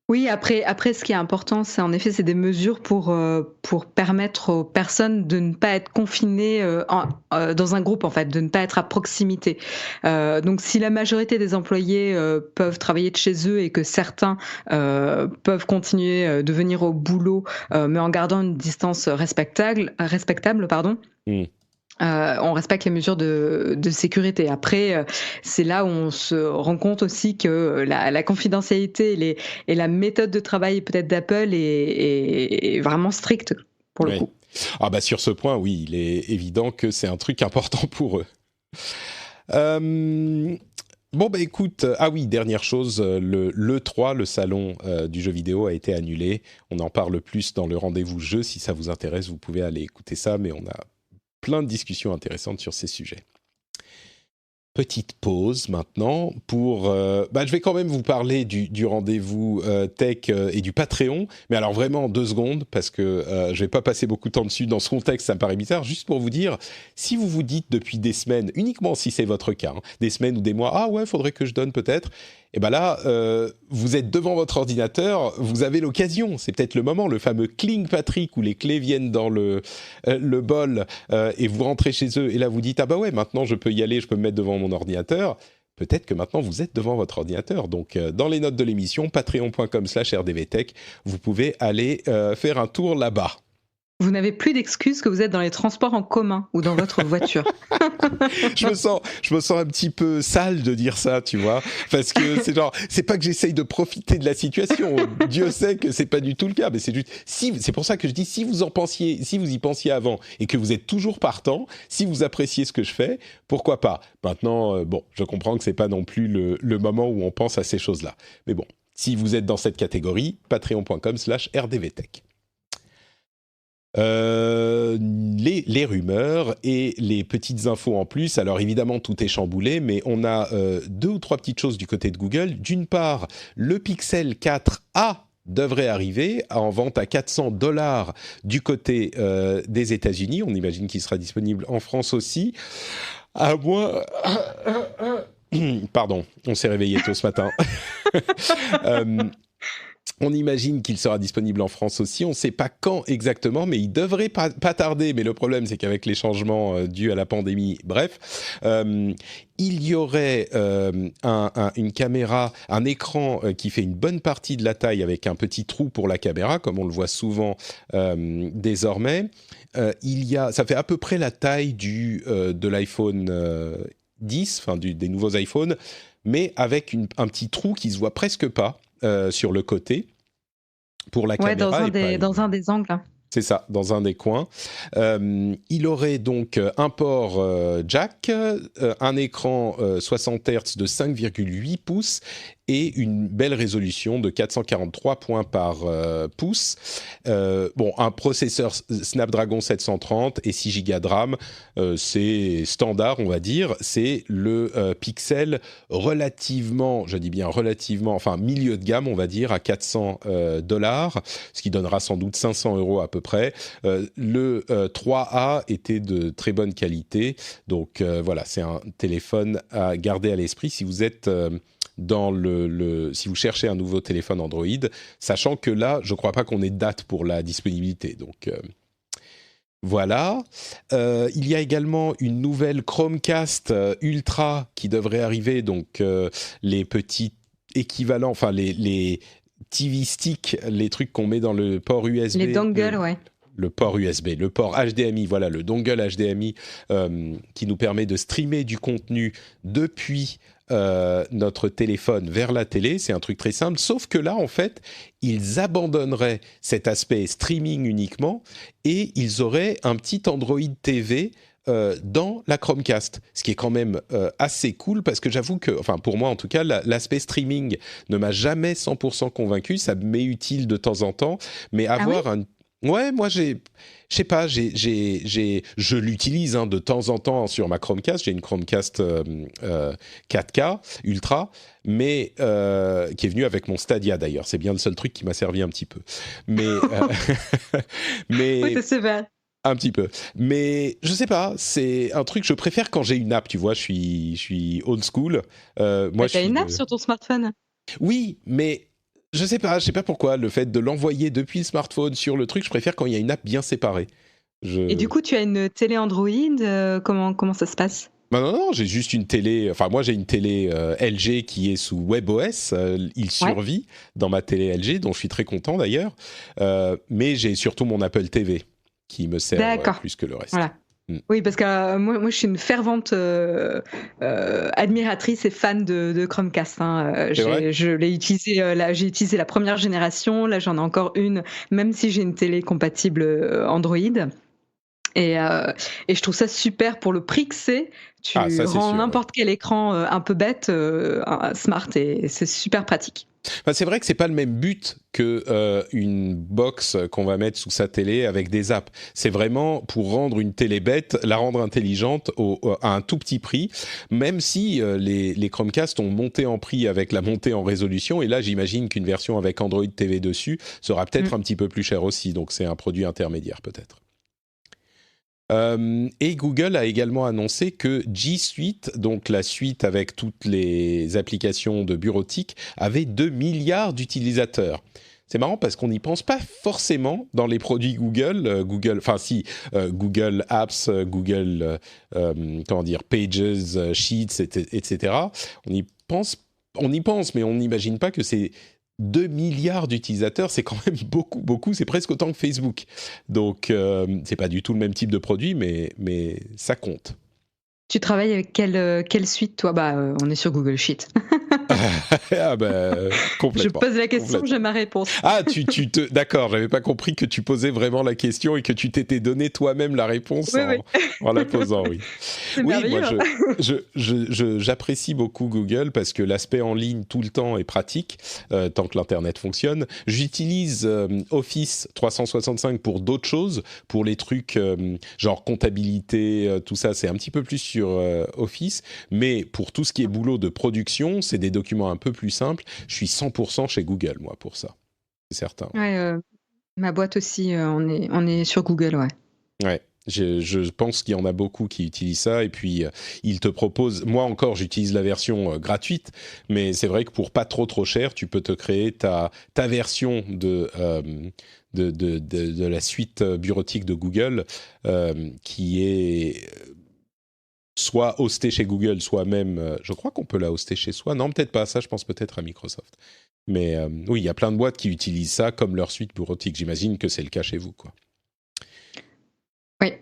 Oui, après, ce qui est important, c'est en effet, c'est des mesures pour permettre aux personnes de ne pas être confinées dans un groupe, en fait, de ne pas être à proximité. Donc, si la majorité des employés peuvent travailler de chez eux et que certains peuvent continuer de venir au boulot, mais en gardant une distance respectable, pardon. Mm. On respecte les mesures de sécurité. Après, c'est là où on se rend compte aussi que la confidentialité et la méthode de travail peut-être d'Apple est vraiment stricte pour le Oui. coup. Ah bah sur ce point, oui, il est évident que c'est un truc important pour eux. Bon bah écoute, ah oui, dernière chose, l'E3, le salon du jeu vidéo a été annulé. On en parle plus dans le rendez-vous jeu. Si ça vous intéresse, vous pouvez aller écouter ça, mais on a plein de discussions intéressantes sur ces sujets. Petite pause maintenant pour... je vais quand même vous parler du rendez-vous tech et du Patreon, mais alors vraiment en 2 secondes, parce que je vais pas passer beaucoup de temps dessus dans ce contexte, ça me paraît bizarre, juste pour vous dire, si vous vous dites depuis des semaines, uniquement si c'est votre cas, hein, des semaines ou des mois, ah ouais, faudrait que je donne peut-être, et ben là, vous êtes devant votre ordinateur, vous avez l'occasion, c'est peut-être le moment, le fameux Cling Patrick, où les clés viennent dans le bol, et vous rentrez chez eux, et là vous dites, ah bah ouais, maintenant je peux y aller, je peux me mettre devant mon ordinateur. Peut-être que maintenant vous êtes devant votre ordinateur. Donc dans les notes de l'émission, patreon.com/rdvtech, vous pouvez aller faire un tour là-bas. Vous n'avez plus d'excuses que vous êtes dans les transports en commun ou dans votre voiture. Je me sens un petit peu sale de dire ça, tu vois, parce que c'est pas que j'essaye de profiter de la situation. Dieu sait que c'est pas du tout le cas, mais c'est juste, c'est pour ça que je dis, si vous y pensiez avant et que vous êtes toujours partant, si vous appréciez ce que je fais, pourquoi pas. Maintenant, bon, je comprends que c'est pas non plus le moment où on pense à ces choses-là. Mais bon, si vous êtes dans cette catégorie, patreon.com/rdvtech. Les rumeurs et les petites infos en plus. Alors évidemment, tout est chamboulé, mais on a 2 ou 3 petites choses du côté de Google. D'une part, le Pixel 4a devrait arriver en vente à $400 du côté des États-Unis. On imagine qu'il sera disponible en France aussi. À moins... Pardon, on s'est réveillé tôt ce matin. On imagine qu'il sera disponible en France aussi. On ne sait pas quand exactement, mais il devrait pas tarder. Mais le problème, c'est qu'avec les changements dus à la pandémie, bref, il y aurait une caméra, un écran qui fait une bonne partie de la taille avec un petit trou pour la caméra, comme on le voit souvent désormais. Ça fait à peu près la taille de l'iPhone 10, enfin des nouveaux iPhones, mais avec un petit trou qui se voit presque pas. Sur le côté pour la caméra. Dans un des angles. C'est ça, dans un des coins. Il aurait donc un port jack, un écran 60 Hz de 5,8 pouces et une belle résolution de 443 points par pouce. Un processeur Snapdragon 730 et 6 Go de RAM, c'est standard, on va dire. C'est le Pixel relativement, je dis bien relativement, enfin milieu de gamme, on va dire, à $400, ce qui donnera sans doute 500 € à peu près. Le 3A était de très bonne qualité, donc voilà, c'est un téléphone à garder à l'esprit si vous êtes... si vous cherchez un nouveau téléphone Android, sachant que là, je ne crois pas qu'on ait de date pour la disponibilité. Donc voilà. Il y a également une nouvelle Chromecast Ultra qui devrait arriver. Donc les petits équivalents, enfin les TV sticks, les trucs qu'on met dans le port USB. Les dongles, ouais. Le port USB, le port HDMI, voilà, le dongle HDMI qui nous permet de streamer du contenu depuis notre téléphone vers la télé. C'est un truc très simple, sauf que là, en fait, ils abandonneraient cet aspect streaming uniquement et ils auraient un petit Android TV dans la Chromecast, ce qui est quand même assez cool parce que j'avoue que, enfin pour moi en tout cas, l'aspect streaming ne m'a jamais 100% convaincu, ça m'est utile de temps en temps, mais avoir Ouais, moi je sais pas, je l'utilise de temps en temps sur ma Chromecast. J'ai une Chromecast 4K Ultra, mais qui est venue avec mon Stadia d'ailleurs. C'est bien le seul truc qui m'a servi un petit peu. Mais oui, c'est super. Un petit peu, mais je sais pas. C'est un truc que je préfère quand j'ai une app. Tu vois, je suis old school. Moi, t'as une app sur ton smartphone? Oui, mais je sais pas pourquoi, le fait de l'envoyer depuis le smartphone sur le truc, je préfère quand il y a une app bien séparée. Et du coup, tu as une télé Android, comment ça se passe? Non, j'ai juste une télé, enfin moi j'ai une télé LG qui est sous WebOS, il survit dans ma télé LG, dont je suis très content d'ailleurs, mais j'ai surtout mon Apple TV qui me sert plus que le reste. Voilà. Oui, parce que moi, je suis une fervente admiratrice et fan de Chromecast. Je l'ai utilisé, j'ai utilisé la première génération. Là, j'en ai encore une, même si j'ai une télé compatible Android. Et je trouve ça super pour le prix que c'est. Tu rends n'importe quel écran un peu bête smart et c'est super pratique. Enfin, c'est vrai que c'est pas le même but que une box qu'on va mettre sous sa télé avec des apps. C'est vraiment pour rendre une télé bête, la rendre intelligente à un tout petit prix, même si les Chromecast ont monté en prix avec la montée en résolution. Et là, j'imagine qu'une version avec Android TV dessus sera peut-être un petit peu plus chère aussi. Donc, c'est un produit intermédiaire peut-être. Et Google a également annoncé que G Suite, donc la suite avec toutes les applications de bureautique, avait 2 milliards d'utilisateurs. C'est marrant parce qu'on n'y pense pas forcément dans les produits Google, Google Apps, Google Pages, Sheets, etc. On y pense, mais on n'imagine pas que c'est 2 milliards d'utilisateurs, c'est quand même beaucoup, beaucoup. C'est presque autant que Facebook. Donc, c'est pas du tout le même type de produit, mais ça compte. Tu travailles avec quelle suite, toi? On est sur Google Sheet. Ah ben, complètement. Je pose la question, j'ai ma réponse. Ah, d'accord, j'avais pas compris que tu posais vraiment la question et que tu t'étais donné toi-même la réponse en la posant, oui. C'est merveilleux. Moi, j'apprécie beaucoup Google parce que l'aspect en ligne tout le temps est pratique, tant que l'Internet fonctionne. J'utilise Office 365 pour d'autres choses, pour les trucs genre comptabilité, tout ça, c'est un petit peu plus sur Office, mais pour tout ce qui est boulot de production, c'est des documents un peu plus simples. Je suis 100% chez Google, moi, pour ça. C'est certain. Ouais, ma boîte aussi, on est sur Google, ouais. Ouais. Je pense qu'il y en a beaucoup qui utilisent ça et puis ils te proposent. Moi encore, j'utilise la version gratuite, mais c'est vrai que pour pas trop cher, tu peux te créer ta version de la suite bureautique de Google qui est soit hostée chez Google, soit même. Je crois qu'on peut la hoster chez soi. Non, peut-être pas. Ça, je pense peut-être à Microsoft. Mais oui, il y a plein de boîtes qui utilisent ça comme leur suite bureautique. J'imagine que c'est le cas chez vous, quoi. Oui.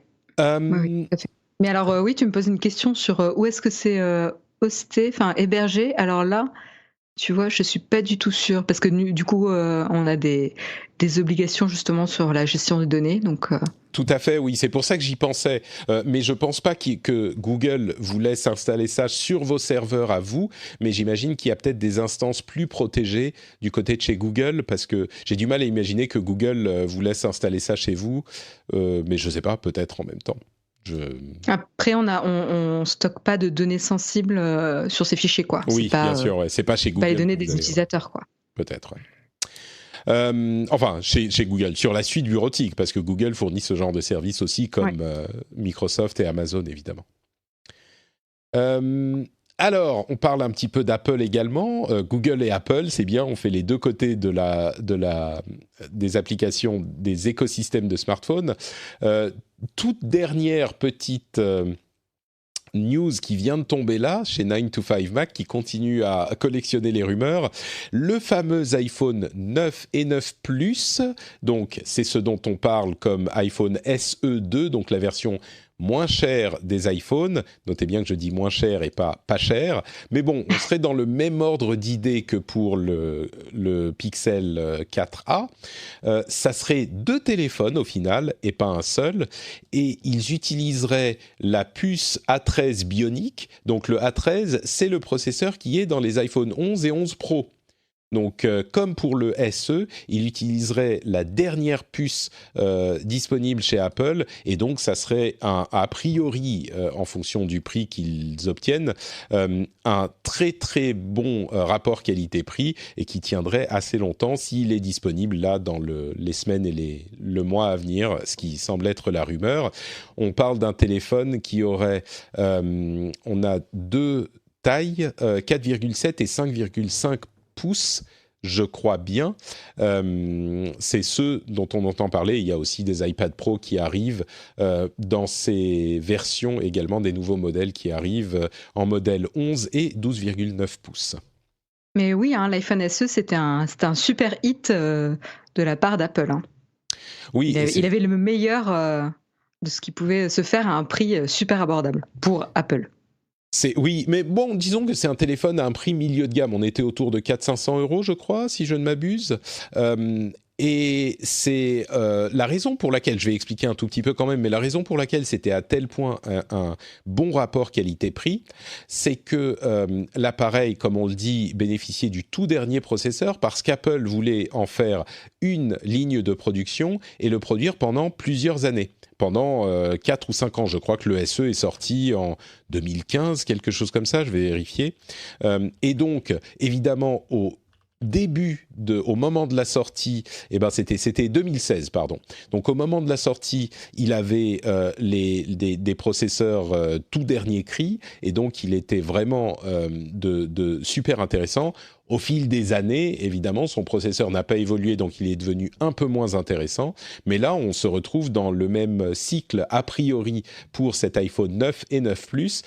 Oui, tout à fait. Mais alors, oui, tu me poses une question sur où est-ce que c'est hosté, enfin hébergé. Alors là, tu vois, je suis pas du tout sûre parce que du coup, on a des obligations justement sur la gestion des données. Donc, Tout à fait, oui. C'est pour ça que j'y pensais. Mais je pense pas que Google vous laisse installer ça sur vos serveurs à vous. Mais j'imagine qu'il y a peut-être des instances plus protégées du côté de chez Google parce que j'ai du mal à imaginer que Google vous laisse installer ça chez vous. Mais je sais pas, peut-être en même temps. Après, on stocke pas de données sensibles sur ces fichiers, quoi. Oui, bien sûr, ouais. C'est pas chez Google. Pas les données des utilisateurs, quoi. Peut-être, ouais. Enfin, chez Google, sur la suite bureautique, parce que Google fournit ce genre de service aussi, comme Microsoft et Amazon, évidemment. Alors, on parle un petit peu d'Apple également. Google et Apple, c'est bien, on fait les deux côtés des applications, des écosystèmes de smartphones. Toute dernière petite news qui vient de tomber là, chez 9to5Mac, qui continue à collectionner les rumeurs. Le fameux iPhone 9 et 9 Plus, donc c'est ce dont on parle comme iPhone SE2, donc la version moins chère des iPhones. Notez bien que je dis moins cher et pas cher. Mais bon, on serait dans le même ordre d'idée que pour le Pixel 4a. Ça serait 2 téléphones au final et pas un seul. Et ils utiliseraient la puce A13 Bionic. Donc le A13, c'est le processeur qui est dans les iPhone 11 et 11 Pro. Donc, comme pour le SE, il utiliserait la dernière puce disponible chez Apple, et donc ça serait a priori, en fonction du prix qu'ils obtiennent, un très très bon rapport qualité-prix et qui tiendrait assez longtemps s'il est disponible là dans les semaines et le mois à venir, ce qui semble être la rumeur. On parle d'un téléphone qui aurait, on a 2 tailles, 4,7 et 5,5 pouces, je crois bien. C'est ceux dont on entend parler. Il y a aussi des iPad Pro qui arrivent dans ces versions, également des nouveaux modèles qui arrivent en modèle 11 et 12,9 pouces. Mais oui, l'iPhone SE, c'était un super hit de la part d'Apple. Oui, il avait le meilleur de ce qui pouvait se faire à un prix super abordable pour Apple. Oui, mais bon, disons que c'est un téléphone à un prix milieu de gamme. On était autour de 400-500 €, je crois, si je ne m'abuse. Et c'est la raison pour laquelle, je vais expliquer un tout petit peu quand même, mais la raison pour laquelle c'était à tel point un bon rapport qualité-prix, c'est que l'appareil, comme on le dit, bénéficiait du tout dernier processeur parce qu'Apple voulait en faire une ligne de production et le produire pendant plusieurs années. Pendant 4 ou 5 ans, je crois que le SE est sorti en 2015, quelque chose comme ça, je vais vérifier. Et donc, évidemment, au moment de la sortie, c'était 2016, pardon. Donc au moment de la sortie, il avait des processeurs tout dernier cri, et donc il était vraiment de super intéressant. Au fil des années, évidemment, son processeur n'a pas évolué, donc il est devenu un peu moins intéressant. Mais là, on se retrouve dans le même cycle, a priori, pour cet iPhone 9 et 9 Plus.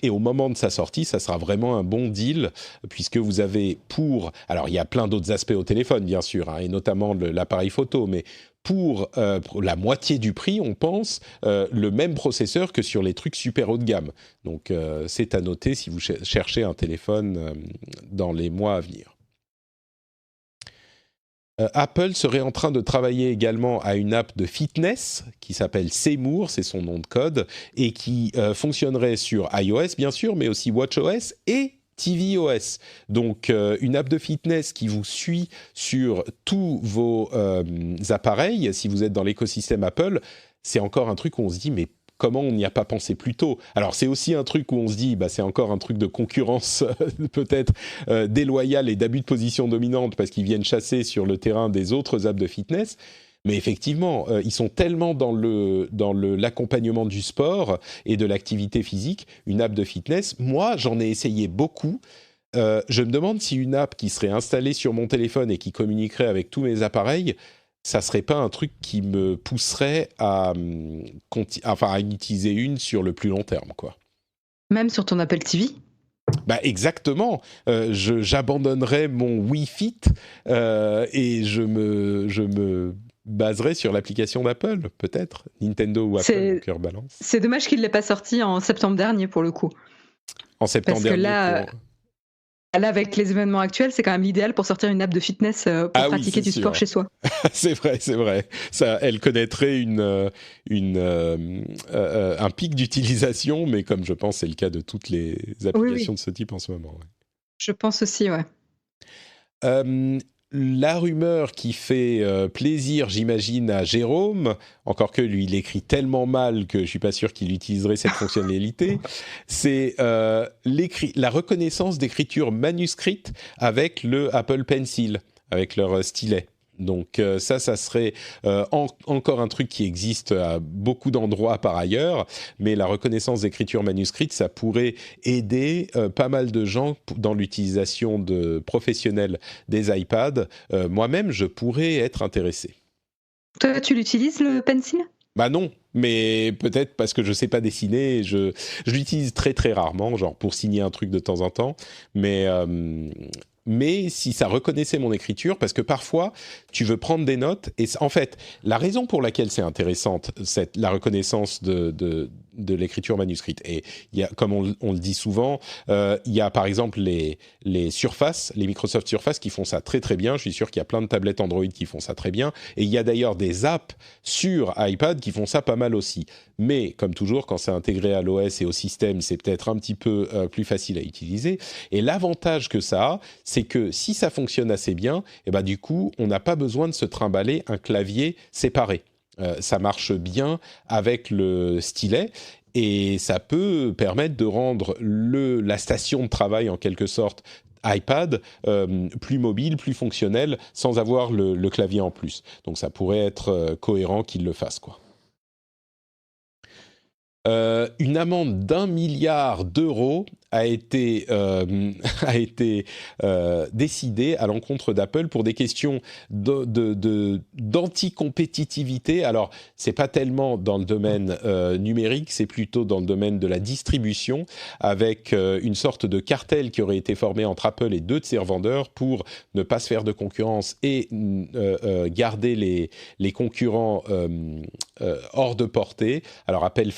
Et au moment de sa sortie, ça sera vraiment un bon deal, puisque vous avez alors, il y a plein d'autres aspects au téléphone, bien sûr, hein, et notamment l'appareil photo, mais pour la moitié du prix, on pense, le même processeur que sur les trucs super haut de gamme. Donc, c'est à noter si vous cherchez un téléphone dans les mois à venir. Apple serait en train de travailler également à une app de fitness qui s'appelle Seymour, c'est son nom de code, et qui fonctionnerait sur iOS, bien sûr, mais aussi watchOS et tvOS. Donc, une app de fitness qui vous suit sur tous vos appareils. Si vous êtes dans l'écosystème Apple, c'est encore un truc où on se dit, mais comment on n'y a pas pensé plus tôt? Alors, c'est aussi un truc où on se dit, c'est encore un truc de concurrence peut-être déloyale et d'abus de position dominante parce qu'ils viennent chasser sur le terrain des autres apps de fitness. Mais effectivement, ils sont tellement dans l'accompagnement du sport et de l'activité physique, une app de fitness. Moi, j'en ai essayé beaucoup. Je me demande si une app qui serait installée sur mon téléphone et qui communiquerait avec tous mes appareils, ça serait pas un truc qui me pousserait à en utiliser une sur le plus long terme, quoi. Même sur ton Apple TV? Exactement. J'abandonnerais mon Wii Fit et je me baserais sur l'application d'Apple, peut-être. Nintendo ou Apple, cœur balance. C'est dommage qu'il ne l'ait pas sorti en septembre dernier, pour le coup. En septembre dernier. Parce que là, avec les événements actuels, c'est quand même l'idéal pour sortir une app de fitness pour pratiquer du sport chez soi. C'est vrai. Ça, elle connaîtrait un pic d'utilisation, mais comme je pense c'est le cas de toutes les applications de ce type en ce moment. Ouais. Je pense aussi, ouais. La rumeur qui fait plaisir, j'imagine, à Jérôme, encore que lui, il écrit tellement mal que je suis pas sûr qu'il utiliserait cette fonctionnalité, c'est la reconnaissance d'écriture manuscrite avec le Apple Pencil, avec leur stylet. Donc ça serait encore un truc qui existe à beaucoup d'endroits par ailleurs, mais la reconnaissance d'écriture manuscrite, ça pourrait aider pas mal de gens dans l'utilisation professionnelle des iPads. Moi-même, je pourrais être intéressé. Toi, tu l'utilises, le Pencil ? Non, mais peut-être parce que je sais pas dessiner, je l'utilise très très rarement, genre pour signer un truc de temps en temps, mais si ça reconnaissait mon écriture, parce que parfois, tu veux prendre des notes, et en fait, la raison pour laquelle c'est intéressante, la reconnaissance de l'écriture manuscrite, et il y a, comme on le dit souvent, il y a par exemple les Surface, les Microsoft Surface qui font ça très très bien, je suis sûr qu'il y a plein de tablettes Android qui font ça très bien, et il y a d'ailleurs des apps sur iPad qui font ça pas mal aussi. Mais, comme toujours, quand c'est intégré à l'OS et au système, c'est peut-être un petit peu plus facile à utiliser. Et l'avantage que ça a, c'est que si ça fonctionne assez bien, du coup, on n'a pas besoin de se trimballer un clavier séparé. Ça marche bien avec le stylet et ça peut permettre de rendre la station de travail, en quelque sorte, iPad, plus mobile, plus fonctionnel, sans avoir le clavier en plus. Donc ça pourrait être cohérent qu'ils le fassent, quoi. Une amende d'1 milliard d'euros a été décidée à l'encontre d'Apple pour des questions d'anticompétitivité. Alors, c'est pas tellement dans le domaine numérique, c'est plutôt dans le domaine de la distribution, avec une sorte de cartel qui aurait été formé entre Apple et deux de ses revendeurs pour ne pas se faire de concurrence et garder les concurrents hors de portée. Alors, Apple,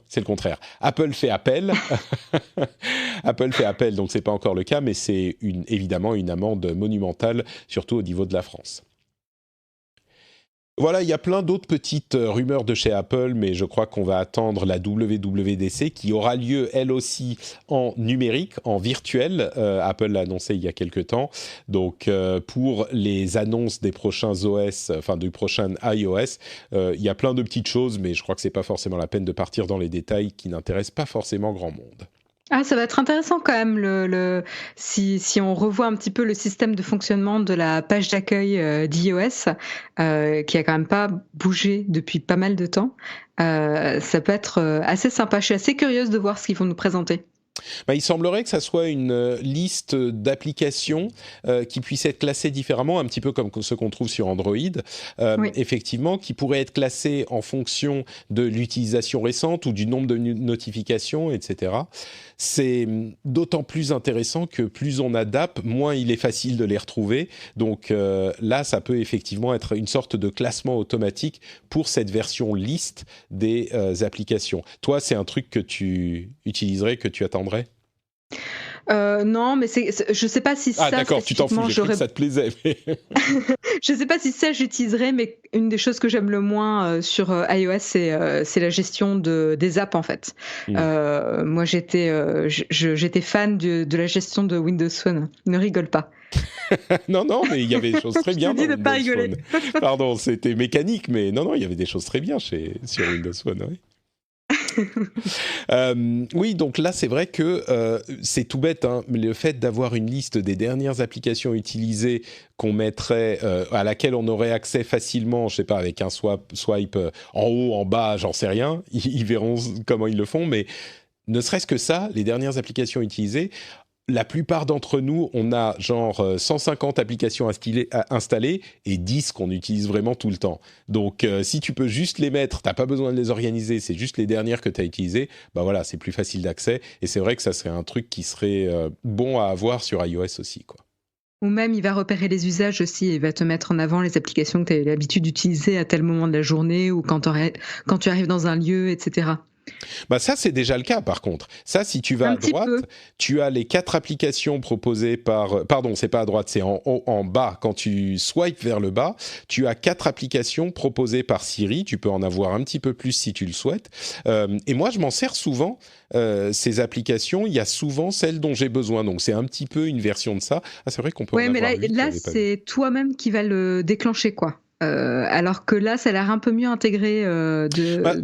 c'est le contraire. Apple fait appel. Apple fait appel, donc c'est pas encore le cas, mais c'est évidemment une amende monumentale, surtout au niveau de la France. Voilà, il y a plein d'autres petites rumeurs de chez Apple, mais je crois qu'on va attendre la WWDC qui aura lieu, elle aussi, en numérique, en virtuel. Apple l'a annoncé il y a quelques temps. Donc, pour les annonces des prochains OS, du prochain iOS, il y a plein de petites choses, mais je crois que c'est pas forcément la peine de partir dans les détails qui n'intéressent pas forcément grand monde. Ah, ça va être intéressant quand même si on revoit un petit peu le système de fonctionnement de la page d'accueil d'iOS, qui a quand même pas bougé depuis pas mal de temps. Ça peut être assez sympa. Je suis assez curieuse de voir ce qu'ils vont nous présenter. Il semblerait que ça soit une liste d'applications qui puissent être classées différemment, un petit peu comme ce qu'on trouve sur Android, Oui. effectivement, qui pourraient être classées en fonction de l'utilisation récente ou du nombre de notifications, etc. C'est d'autant plus intéressant que plus on a d'apps, moins il est facile de les retrouver. Donc là, ça peut effectivement être une sorte de classement automatique pour cette version liste des applications. Toi, c'est un truc que tu utiliserais, que tu attendrais? Non, mais je sais pas si Ah ça d'accord, tu t'en fous, spécifiquement, j'ai cru que ça te plaisait. Mais je sais pas si ça j'utiliserais, mais une des choses que j'aime le moins sur iOS, c'est la gestion des apps en fait. Moi, j'étais fan de la gestion de Windows Phone. Ne rigole pas. Non, non, mais il y avait des choses très Je te bien dans dis de pas Windows rigoler. Phone. Pardon, c'était mécanique, mais non, non, il y avait des choses très bien sur Windows Phone, oui. Oui, donc là, c'est vrai que c'est tout bête, hein, mais le fait d'avoir une liste des dernières applications utilisées qu'on mettrait, à laquelle on aurait accès facilement, je sais pas, avec un swipe en haut, en bas, j'en sais rien, ils verront comment ils le font, mais ne serait-ce que ça, les dernières applications utilisées, la plupart d'entre nous, on a genre 150 applications installées et 10 qu'on utilise vraiment tout le temps. Donc, si tu peux juste les mettre, t'as pas besoin de les organiser, c'est juste les dernières que tu as utilisées, bah voilà, c'est plus facile d'accès. Et c'est vrai que ça serait un truc qui serait bon à avoir sur iOS aussi, quoi. Ou même, il va repérer les usages aussi et il va te mettre en avant les applications que tu as l'habitude d'utiliser à tel moment de la journée ou quand tu arrives dans un lieu, etc. Bah ça, c'est déjà le cas, par contre. Ça, si tu vas Un à petit droite, peu. tu as les 4 applications proposées par... Pardon, c'est pas à droite, c'est en haut, en bas. Quand tu swipes vers le bas, tu as 4 applications proposées par Siri. Tu peux en avoir un petit peu plus si tu le souhaites. Et moi, je m'en sers souvent, ces applications. Il y a souvent celles dont j'ai besoin. Donc, c'est un petit peu une version de ça. Ah, c'est vrai qu'on peut en Ouais, mais avoir 8, là j'avais pas vu. c'est toi-même qui va le déclencher, quoi. Alors que là, ça a l'air un peu mieux intégré Bah,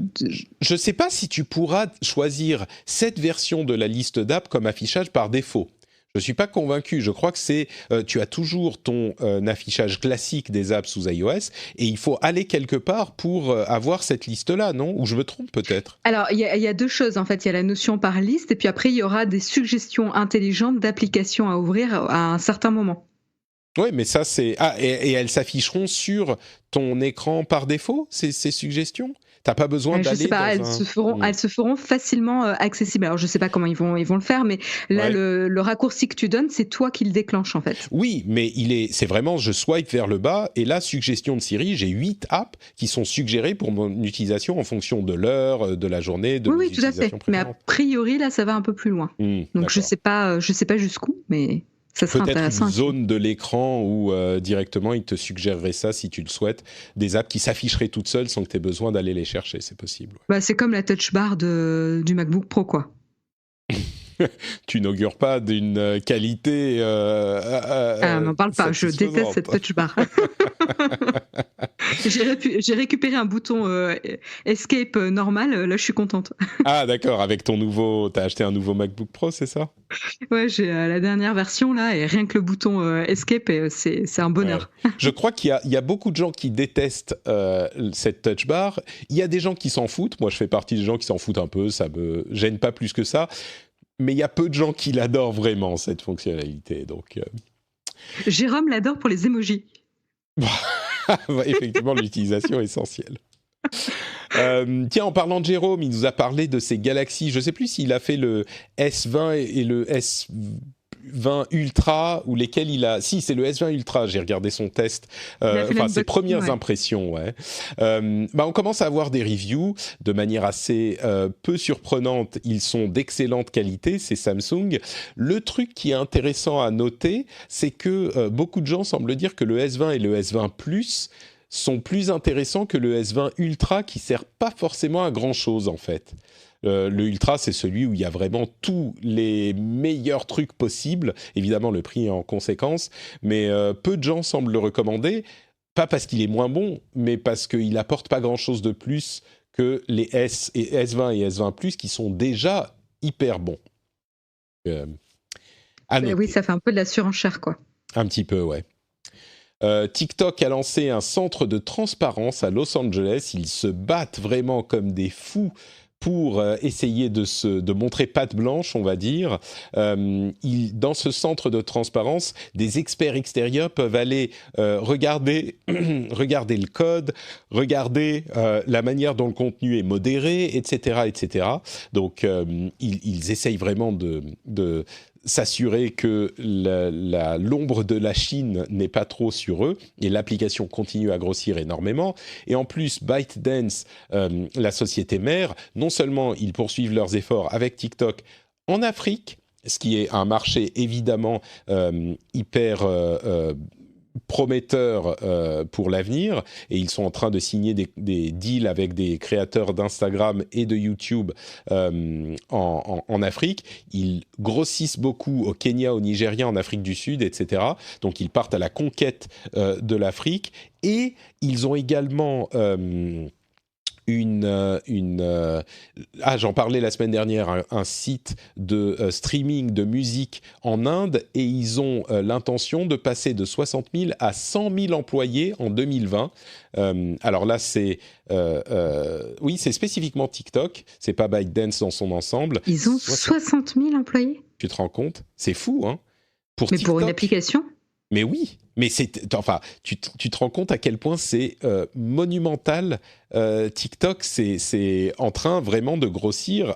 je ne sais pas si tu pourras choisir cette version de la liste d'app comme affichage par défaut. Je ne suis pas convaincu. Je crois que tu as toujours ton affichage classique des apps sous iOS et il faut aller quelque part pour avoir cette liste-là, non? Ou je me trompe peut-être? Alors, il y a deux choses, en fait. Il y a la notion par liste, et puis après, il y aura des suggestions intelligentes d'applications à ouvrir à un certain moment. Oui, mais ça, c'est... Ah, et elles s'afficheront sur ton écran par défaut, ces suggestions? T'as pas besoin Je sais d'aller pas, dans un... elles se feront facilement accessibles. Alors, je sais pas comment ils vont le faire, mais là, Ouais. le raccourci que tu donnes, c'est toi qui le déclenche, en fait. Oui, mais c'est vraiment, je swipe vers le bas et là, suggestion de Siri, j'ai 8 apps qui sont suggérées pour mon utilisation en fonction de l'heure, de la journée, de Oui, mes oui, tout à fait. utilisations Mais a préférentes. priori, là, ça va un peu plus loin. Donc, D'accord. je sais pas jusqu'où, mais ça serait Peut-être une intéressant. zone de l'écran où directement il te suggérerait ça si tu le souhaites, des apps qui s'afficheraient toutes seules sans que tu aies besoin d'aller les chercher, c'est possible. Bah, c'est comme la touch bar du MacBook Pro, quoi. Tu n'augures pas d'une qualité Ah, m'en parle pas, je déteste satisfaisante. cette touch bar. J'ai récupéré un bouton Escape normal, là je suis contente. Ah d'accord, avec t'as acheté un nouveau MacBook Pro, c'est ça? Ouais, j'ai la dernière version là, et rien que le bouton Escape, c'est un Ouais. bonheur. Je crois il y a beaucoup de gens qui détestent cette touch bar. Il y a des gens qui s'en foutent. Moi, je fais partie des gens qui s'en foutent un peu. Ça me gêne pas plus que ça. Mais il y a peu de gens qui l'adorent vraiment, cette fonctionnalité. Donc, Jérôme l'adore pour les emojis. effectivement, l'utilisation est essentielle. Tiens, en parlant de Jérôme, il nous a parlé de ses Galaxy. Je ne sais plus s'il a fait le S20 et le S20 Ultra ou lesquels il a... Si, c'est le S20 Ultra, j'ai regardé son test, enfin ses premières impressions, ouais. On commence à avoir des reviews de manière assez peu surprenante. Ils sont d'excellente qualité, c'est Samsung. Le truc qui est intéressant à noter, c'est que beaucoup de gens semblent dire que le S20 et le S20 Plus sont plus intéressants que le S20 Ultra qui sert pas forcément à grand chose en fait. Le Ultra, c'est celui où il y a vraiment tous les meilleurs trucs possibles. Évidemment, le prix est en conséquence, mais peu de gens semblent le recommander, pas parce qu'il est moins bon, mais parce qu'il apporte pas grand-chose de plus que les S20 et S20 Plus qui sont déjà hyper bons. À noter. Oui, ça fait un peu de la surenchère, quoi. Un petit peu, ouais. TikTok a lancé un centre de transparence à Los Angeles. Ils se battent vraiment comme des fous pour essayer de montrer patte blanche, on va dire. Dans ce centre de transparence, des experts extérieurs peuvent aller regarder le code, regarder la manière dont le contenu est modéré, etc., etc. Donc, ils essayent vraiment de s'assurer que l'ombre de la Chine n'est pas trop sur eux, et l'application continue à grossir énormément. Et en plus, ByteDance, la société mère, non seulement ils poursuivent leurs efforts avec TikTok en Afrique, ce qui est un marché évidemment hyper prometteur pour l'avenir, et ils sont en train de signer des deals avec des créateurs d'Instagram et de YouTube en Afrique. Ils grossissent beaucoup au Kenya, au Nigeria, en Afrique du Sud, etc. Donc ils partent à la conquête de l'Afrique, et ils ont également j'en parlais la semaine dernière, un site de streaming de musique en Inde, et ils ont l'intention de passer de 60 000 à 100 000 employés en 2020. Alors là, oui, c'est spécifiquement TikTok, c'est pas ByteDance dans son ensemble. Ils ont 60 000 employés. Tu te rends compte ? C'est fou, hein ? Mais TikTok, pour une application ? Mais oui, mais tu te rends compte à quel point c'est monumental. TikTok, c'est en train vraiment de grossir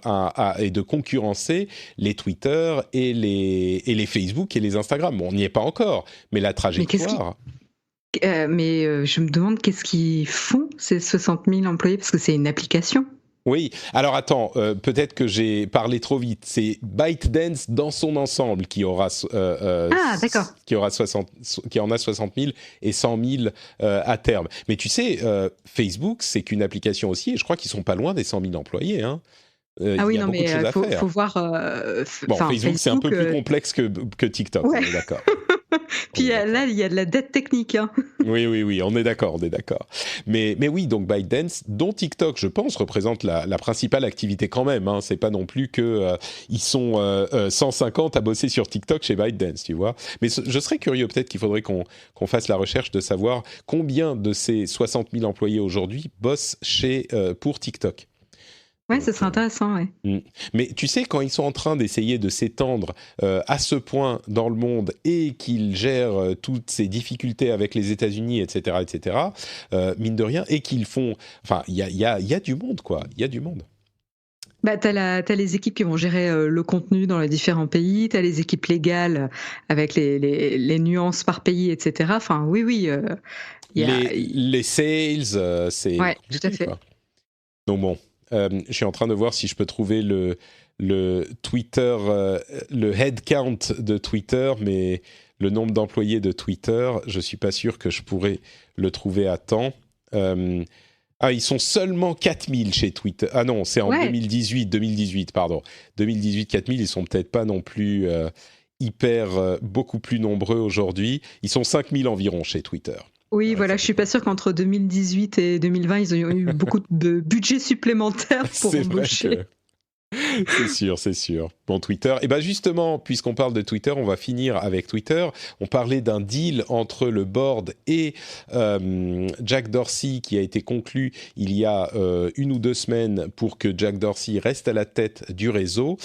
et de concurrencer les Twitter et les Facebook et les Instagram. Bon, on n'y est pas encore, mais la trajectoire... Mais je me demande qu'est-ce qu'ils font, ces 60 000 employés, parce que c'est une application. Oui, alors attends, peut-être que j'ai parlé trop vite. C'est ByteDance dans son ensemble qui aura d'accord. qui en a 60 000 et 100 000 à terme. Mais tu sais, Facebook, c'est qu'une application aussi, et je crois qu'ils sont pas loin des 100 000 employés. Hein. Oui, non, mais il faut voir. Bon, Facebook, c'est un peu plus complexe que TikTok, ouais. On est d'accord. Puis là, il y a de la dette technique. Hein. Oui, on est d'accord. Mais oui, donc ByteDance, dont TikTok, je pense, représente la principale activité quand même. Hein. C'est pas non plus que ils sont 150 à bosser sur TikTok chez ByteDance, tu vois. Mais je serais curieux, peut-être qu'il faudrait qu'on fasse la recherche de savoir combien de ces 60 000 employés aujourd'hui bossent pour TikTok. Ouais, ce serait intéressant, ouais. Mais tu sais, quand ils sont en train d'essayer de s'étendre à ce point dans le monde, et qu'ils gèrent toutes ces difficultés avec les États-Unis, etc., mine de rien, et qu'ils font... Enfin, il y a du monde, quoi. Il y a du monde. Bah, t'as les équipes qui vont gérer le contenu dans les différents pays, t'as les équipes légales avec les nuances par pays, etc. Enfin, oui. Les sales, c'est... Ouais, tout à fait. Quoi. Donc bon... je suis en train de voir si je peux trouver le Twitter, le head count de Twitter, mais le nombre d'employés de Twitter, je ne suis pas sûr que je pourrais le trouver à temps. Ils sont seulement 4000 chez Twitter. Ah non, c'est en 2018, pardon. 2018, 4000, ils sont peut-être pas non plus beaucoup plus nombreux aujourd'hui. Ils sont 5000 environ chez Twitter. Oui, voilà, je suis pas sûr qu'entre 2018 et 2020, ils ont eu beaucoup de budget supplémentaire pour embaucher. C'est sûr. Bon, Twitter. Et bien justement, puisqu'on parle de Twitter, on va finir avec Twitter. On parlait d'un deal entre le board et Jack Dorsey qui a été conclu il y a 1 ou 2 semaines pour que Jack Dorsey reste à la tête du réseau.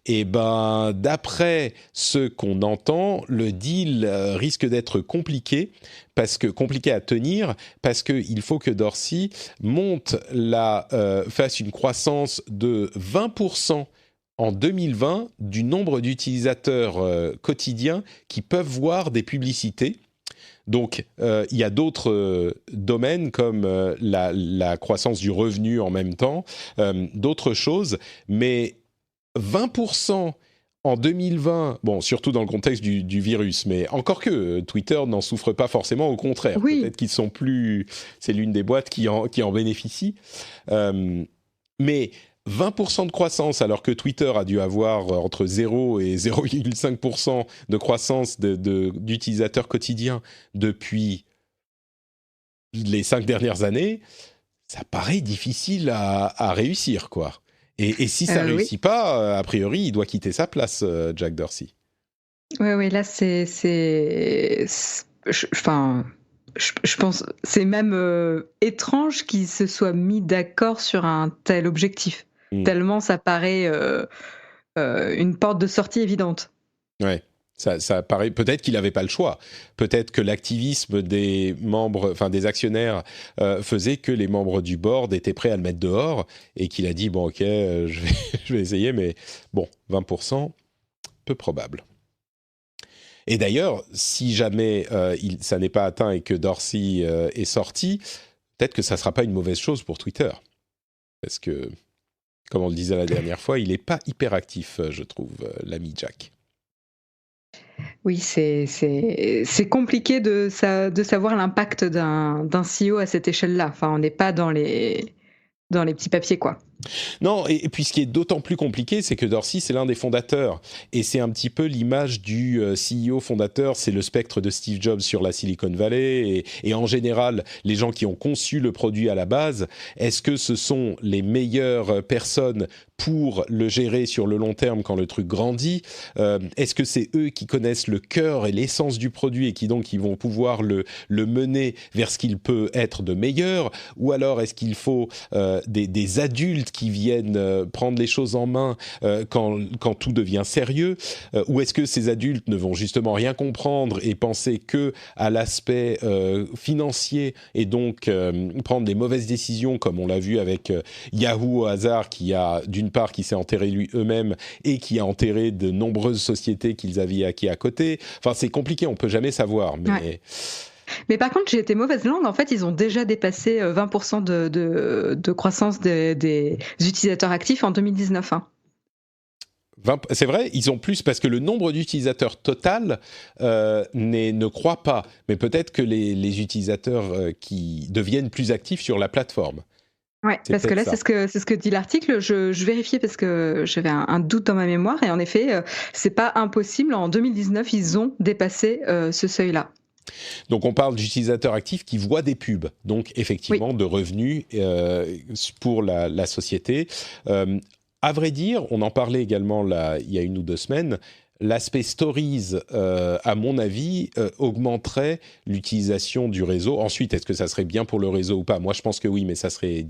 Et ben, d'après ce qu'on entend, le deal risque d'être compliqué à tenir, parce qu'il faut que Dorsey fasse une croissance de 20% en 2020 du nombre d'utilisateurs quotidiens qui peuvent voir des publicités. Donc, il y a d'autres domaines comme la croissance du revenu en même temps, d'autres choses, mais 20% en 2020, bon, surtout dans le contexte du virus, mais encore que Twitter n'en souffre pas forcément, au contraire. Oui. Peut-être qu'ils sont plus... C'est l'une des boîtes qui en bénéficie. Mais 20% de croissance, alors que Twitter a dû avoir entre 0 et 0,5% de croissance d'utilisateurs quotidiens depuis les 5 dernières années, ça paraît difficile à réussir, quoi. Et si ça ne réussit pas, a priori, il doit quitter sa place, Jack Dorsey. Oui, là, je pense, c'est même étrange qu'ils se soient mis d'accord sur un tel objectif. Mm. tellement ça paraît une porte de sortie évidente. Ouais. Ça paraît. Peut-être qu'il n'avait pas le choix. Peut-être que l'activisme des membres, enfin des actionnaires, faisait que les membres du board étaient prêts à le mettre dehors et qu'il a dit bon ok, je vais essayer, mais bon, 20%, peu probable. Et d'ailleurs, si jamais ça n'est pas atteint et que Dorsey est sorti, peut-être que ça ne sera pas une mauvaise chose pour Twitter, parce que, comme on le disait la dernière fois, il n'est pas hyper actif, je trouve, l'ami Jack. Oui, c'est compliqué de savoir l'impact d'un CEO à cette échelle-là. Enfin, on n'est pas dans les petits papiers, quoi. Non, et puis ce qui est d'autant plus compliqué, c'est que Dorsey, c'est l'un des fondateurs. Et c'est un petit peu l'image du CEO fondateur, c'est le spectre de Steve Jobs sur la Silicon Valley. Et en général, les gens qui ont conçu le produit à la base, est-ce que ce sont les meilleures personnes pour le gérer sur le long terme quand le truc grandit? Est-ce que c'est eux qui connaissent le cœur et l'essence du produit et qui donc ils vont pouvoir le mener vers ce qu'il peut être de meilleur? Ou alors est-ce qu'il faut des adultes qui viennent prendre les choses en main quand tout devient sérieux, ou est-ce que ces adultes ne vont justement rien comprendre et penser que à l'aspect financier et donc prendre des mauvaises décisions comme on l'a vu avec Yahoo au hasard qui a d'une part qui s'est enterré eux-mêmes et qui a enterré de nombreuses sociétés qu'ils avaient acquis à côté. Enfin c'est compliqué, on peut jamais savoir, mais... Ouais. Mais par contre, j'ai été mauvaise langue. En fait, ils ont déjà dépassé 20% de croissance des utilisateurs actifs en 2019. Hein. C'est vrai, ils ont plus parce que le nombre d'utilisateurs total ne croît pas. Mais peut-être que les utilisateurs qui deviennent plus actifs sur la plateforme. Ouais, parce que là, c'est ce que dit l'article. Je vérifiais parce que j'avais un doute dans ma mémoire. Et en effet, c'est pas impossible. En 2019, ils ont dépassé ce seuil-là. Donc on parle d'utilisateurs actifs qui voient des pubs, donc effectivement de revenus pour la société. À vrai dire, on en parlait également il y a 1 ou 2 semaines, l'aspect stories, à mon avis, augmenterait l'utilisation du réseau. Ensuite, est-ce que ça serait bien pour le réseau ou pas? Moi, je pense que oui, mais ça serait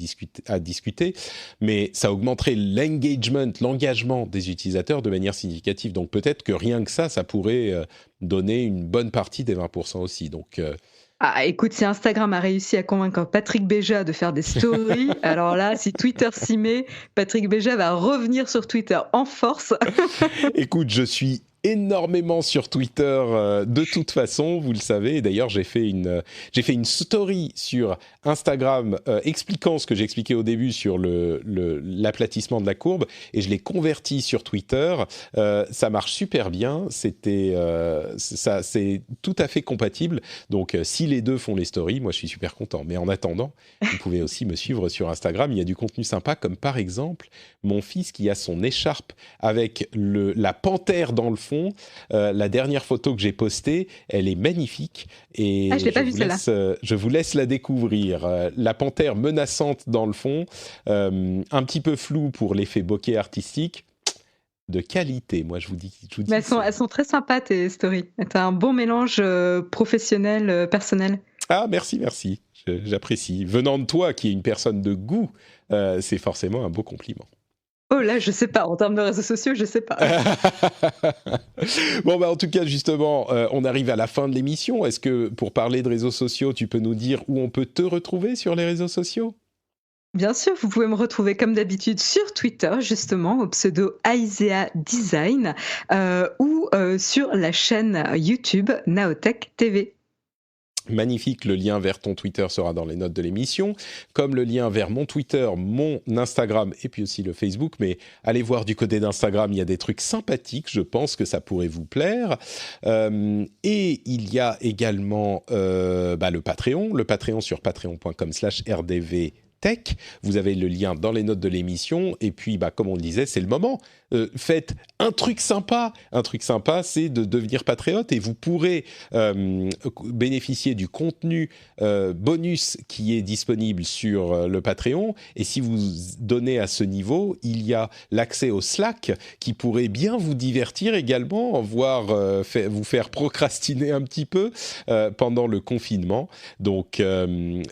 à discuter. Mais ça augmenterait l'engagement des utilisateurs de manière significative. Donc peut-être que rien que ça pourrait donner une bonne partie des 20% aussi. Donc... Ah, écoute, si Instagram a réussi à convaincre Patrick Béja de faire des stories, alors là, si Twitter s'y met, Patrick Béja va revenir sur Twitter en force. Écoute, je suis énormément sur Twitter de toute façon, vous le savez. Et d'ailleurs, j'ai fait une story sur Instagram expliquant ce que j'expliquais au début sur l'aplatissement de la courbe, et je l'ai converti sur Twitter. Ça marche super bien. C'est tout à fait compatible. Donc, si les deux font les stories, moi, je suis super content. Mais en attendant, vous pouvez aussi me suivre sur Instagram. Il y a du contenu sympa, comme par exemple mon fils qui a son écharpe avec la panthère dans le fond. La dernière photo que j'ai postée, elle est magnifique et je vous laisse la découvrir. La panthère menaçante dans le fond, un petit peu floue pour l'effet bokeh artistique, de qualité, moi je vous dis. Mais elles sont très sympas tes stories. T'as un bon mélange professionnel, personnel. Ah merci, j'apprécie. Venant de toi qui est une personne de goût, c'est forcément un beau compliment. Oh là, je sais pas. En termes de réseaux sociaux, je sais pas. Bon, bah, en tout cas, justement, on arrive à la fin de l'émission. Est-ce que, pour parler de réseaux sociaux, tu peux nous dire où on peut te retrouver sur les réseaux sociaux? Bien sûr, vous pouvez me retrouver comme d'habitude sur Twitter, justement, au pseudo Aisea Design, ou sur la chaîne YouTube Naotech TV. Magnifique, le lien vers ton Twitter sera dans les notes de l'émission, comme le lien vers mon Twitter, mon Instagram et puis aussi le Facebook. Mais allez voir du côté d'Instagram, il y a des trucs sympathiques, je pense que ça pourrait vous plaire. Et il y a également le Patreon sur patreon.com/rdv. Tech. Vous avez le lien dans les notes de l'émission. Et puis, comme on le disait, c'est le moment. Faites un truc sympa. Un truc sympa, c'est de devenir patriote et vous pourrez bénéficier du contenu bonus qui est disponible sur le Patreon. Et si vous donnez à ce niveau, il y a l'accès au Slack qui pourrait bien vous divertir également, voire vous faire procrastiner un petit peu pendant le confinement. Donc,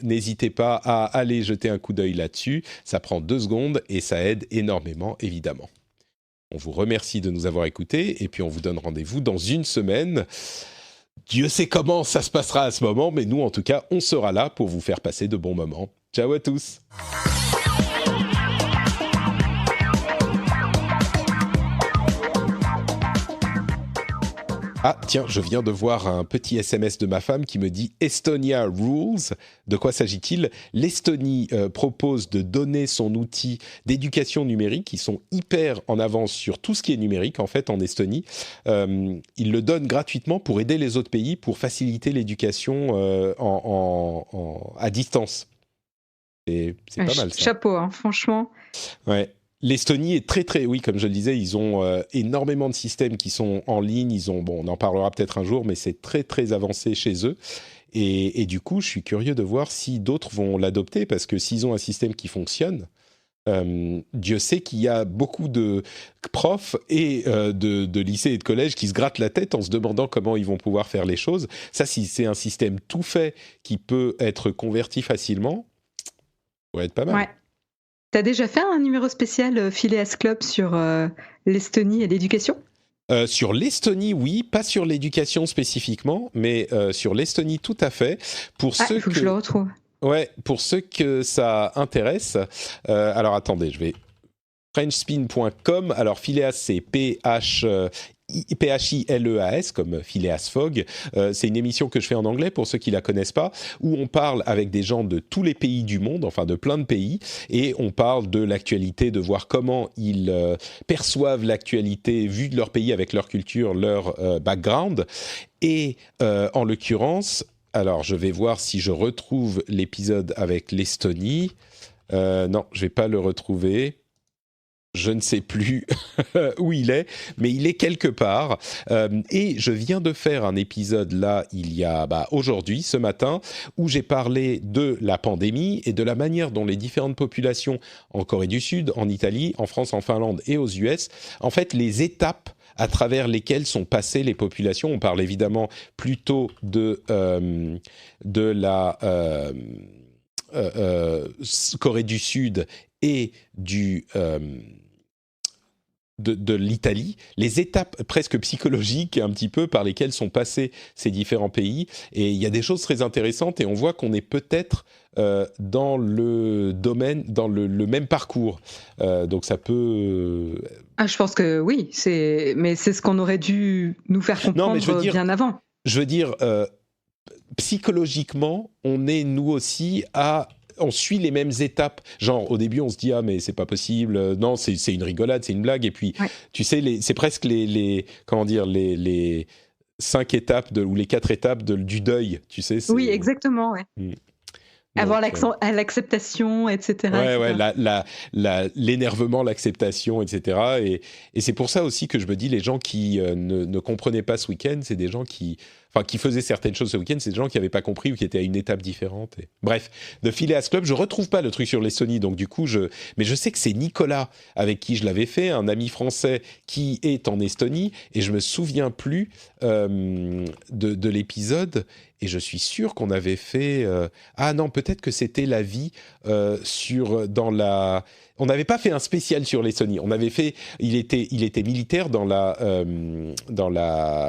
n'hésitez pas à aller jeter un coup d'œil là-dessus. Ça prend 2 secondes et ça aide énormément, évidemment. On vous remercie de nous avoir écoutés et puis on vous donne rendez-vous dans une semaine. Dieu sait comment ça se passera à ce moment, mais nous, en tout cas, on sera là pour vous faire passer de bons moments. Ciao à tous. Ah, tiens, je viens de voir un petit SMS de ma femme qui me dit « Estonia Rules ». De quoi s'agit-il ? L'Estonie propose de donner son outil d'éducation numérique. Ils sont hyper en avance sur tout ce qui est numérique, en fait, en Estonie. Ils le donnent gratuitement pour aider les autres pays, pour faciliter l'éducation à distance. C'est pas mal, ça. Chapeau, hein, franchement. Ouais. L'Estonie est très, très... Oui, comme je le disais, ils ont énormément de systèmes qui sont en ligne. Ils ont, bon, on en parlera peut-être un jour, mais c'est très, très avancé chez eux. Et du coup, je suis curieux de voir si d'autres vont l'adopter, parce que s'ils ont un système qui fonctionne, Dieu sait qu'il y a beaucoup de profs et de lycées et de collèges qui se grattent la tête en se demandant comment ils vont pouvoir faire les choses. Ça, si c'est un système tout fait qui peut être converti facilement, ça pourrait être pas mal. Ouais. T'as déjà fait un numéro spécial Phileas Club sur l'Estonie et l'éducation ? Sur l'Estonie, oui, pas sur l'éducation spécifiquement, mais sur l'Estonie, tout à fait. Pour ceux faut que je le retrouve. Ouais, pour ceux que ça intéresse. Alors attendez, je vais frenchspin.com. Alors Phileas, c'est Phileas, comme Phileas Fogg. C'est une émission que je fais en anglais pour ceux qui la connaissent pas, où on parle avec des gens de tous les pays du monde, enfin de plein de pays, et on parle de l'actualité, de voir comment ils perçoivent l'actualité vue de leur pays avec leur culture, leur background. Et en l'occurrence, alors je vais voir si je retrouve l'épisode avec l'Estonie. Non, je vais pas le retrouver. Je ne sais plus où il est, mais il est quelque part. Et je viens de faire un épisode là, il y a aujourd'hui, ce matin, où j'ai parlé de la pandémie et de la manière dont les différentes populations en Corée du Sud, en Italie, en France, en Finlande et aux US, en fait, les étapes à travers lesquelles sont passées les populations. On parle évidemment plutôt de la Corée du Sud et de l'Italie, les étapes presque psychologiques un petit peu par lesquelles sont passés ces différents pays. Et il y a des choses très intéressantes et on voit qu'on est peut-être dans le domaine, dans le même parcours. Donc ça peut... je pense que oui, mais c'est ce qu'on aurait dû nous faire comprendre bien avant. Je veux dire, psychologiquement, on est nous aussi on suit les mêmes étapes. Genre, au début, on se dit « Ah, mais c'est pas possible. Non, c'est une rigolade, c'est une blague. » Et puis, tu sais, c'est presque les 5 étapes ou les 4 étapes du deuil, tu sais. Oui, exactement, ouais. Avoir l'acceptation, etc. Ouais, l'énervement, l'acceptation, etc. Et c'est pour ça aussi que je me dis, les gens qui ne comprenaient pas ce week-end, c'est des gens qui faisaient certaines choses ce week-end, c'est des gens qui n'avaient pas compris ou qui étaient à une étape différente. Bref, de Phileas Club, je retrouve pas le truc sur l'Estonie, donc du coup, mais je sais que c'est Nicolas avec qui je l'avais fait, un ami français qui est en Estonie, et je me souviens plus de l'épisode. Et je suis sûr qu'on avait fait... Ah non, peut-être que c'était la vie On n'avait pas fait un spécial sur l'Estonie. On avait fait... Il était militaire dans la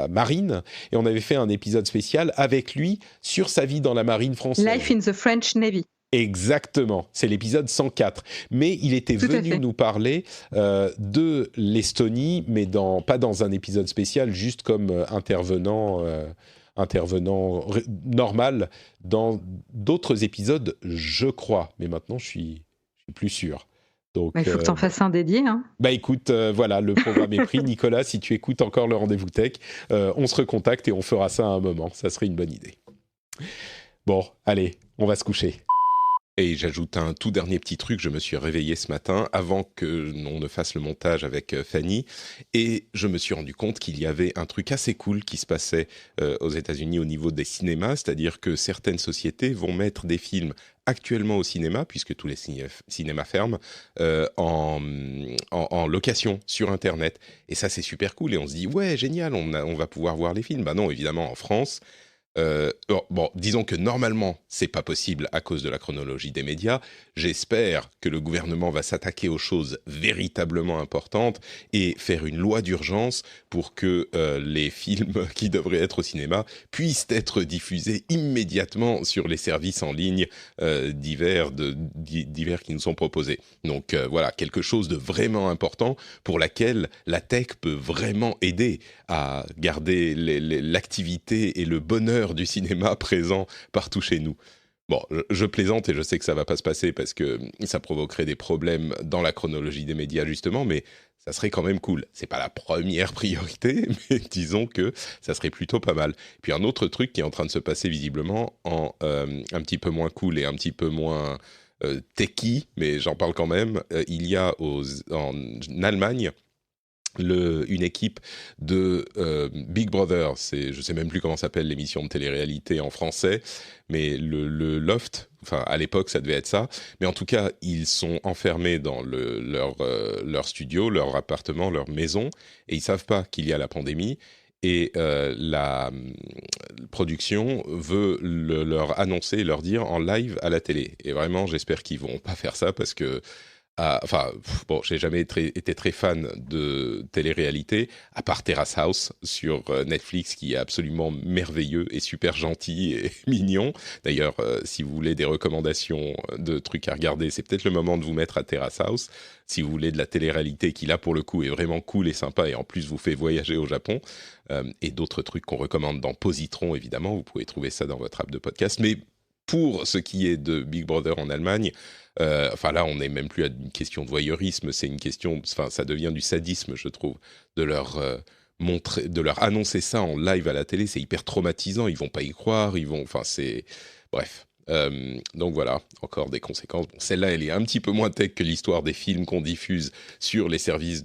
marine. Et on avait fait un épisode spécial avec lui sur sa vie dans la marine française. Life in the French Navy. Exactement. C'est l'épisode 104. Mais il était venu nous parler de l'Estonie, mais pas dans un épisode spécial, juste comme intervenant normal dans d'autres épisodes, je crois. Mais maintenant, je suis plus sûr. Donc, il faut que tu en fasses un dédié. Hein. Écoute, voilà, le programme est pris. Nicolas, si tu écoutes encore le Rendez-vous Tech, on se recontacte et on fera ça à un moment. Ça serait une bonne idée. Bon, allez, on va se coucher. Et j'ajoute un tout dernier petit truc, je me suis réveillé ce matin avant que l'on ne fasse le montage avec Fanny et je me suis rendu compte qu'il y avait un truc assez cool qui se passait aux États-Unis au niveau des cinémas, c'est-à-dire que certaines sociétés vont mettre des films actuellement au cinéma, puisque tous les cinémas ferment, en location sur Internet. Et ça, c'est super cool et on se dit « Ouais, génial, on va pouvoir voir les films ». Non, évidemment, en France... Bon, disons que normalement, c'est pas possible à cause de la chronologie des médias. J'espère que le gouvernement va s'attaquer aux choses véritablement importantes et faire une loi d'urgence pour que les films qui devraient être au cinéma puissent être diffusés immédiatement sur les services en ligne divers qui nous sont proposés. Donc voilà, quelque chose de vraiment important pour laquelle la tech peut vraiment aider à garder l'activité et le bonheur du cinéma présent partout chez nous. Bon, je plaisante et je sais que ça va pas se passer parce que ça provoquerait des problèmes dans la chronologie des médias justement, mais ça serait quand même cool. C'est pas la première priorité, mais disons que ça serait plutôt pas mal. Puis un autre truc qui est en train de se passer visiblement en un petit peu moins cool et un petit peu moins techie, mais j'en parle quand même, il y a en Allemagne une équipe de Big Brother, je sais même plus comment s'appelle l'émission de télé-réalité en français, mais le Loft, enfin à l'époque ça devait être ça, mais en tout cas ils sont enfermés dans leur studio, leur appartement, leur maison, et ils savent pas qu'il y a la pandémie, et la production veut leur annoncer, leur dire en live à la télé, et vraiment j'espère qu'ils vont pas faire ça parce que bon, j'ai jamais été très fan de télé-réalité, à part Terrace House sur Netflix, qui est absolument merveilleux et super gentil et mignon. D'ailleurs, si vous voulez des recommandations de trucs à regarder, c'est peut-être le moment de vous mettre à Terrace House. Si vous voulez de la télé-réalité qui, là, pour le coup, est vraiment cool et sympa, et en plus vous fait voyager au Japon, et d'autres trucs qu'on recommande dans Positron, évidemment, vous pouvez trouver ça dans votre app de podcast. Mais pour ce qui est de Big Brother en Allemagne, là, on n'est même plus à une question de voyeurisme, c'est une question, ça devient du sadisme, je trouve, de leur de leur annoncer ça en live à la télé, c'est hyper traumatisant, ils vont pas y croire, bref. Donc voilà, encore des conséquences. Bon, celle-là, elle est un petit peu moins tech que l'histoire des films qu'on diffuse sur les services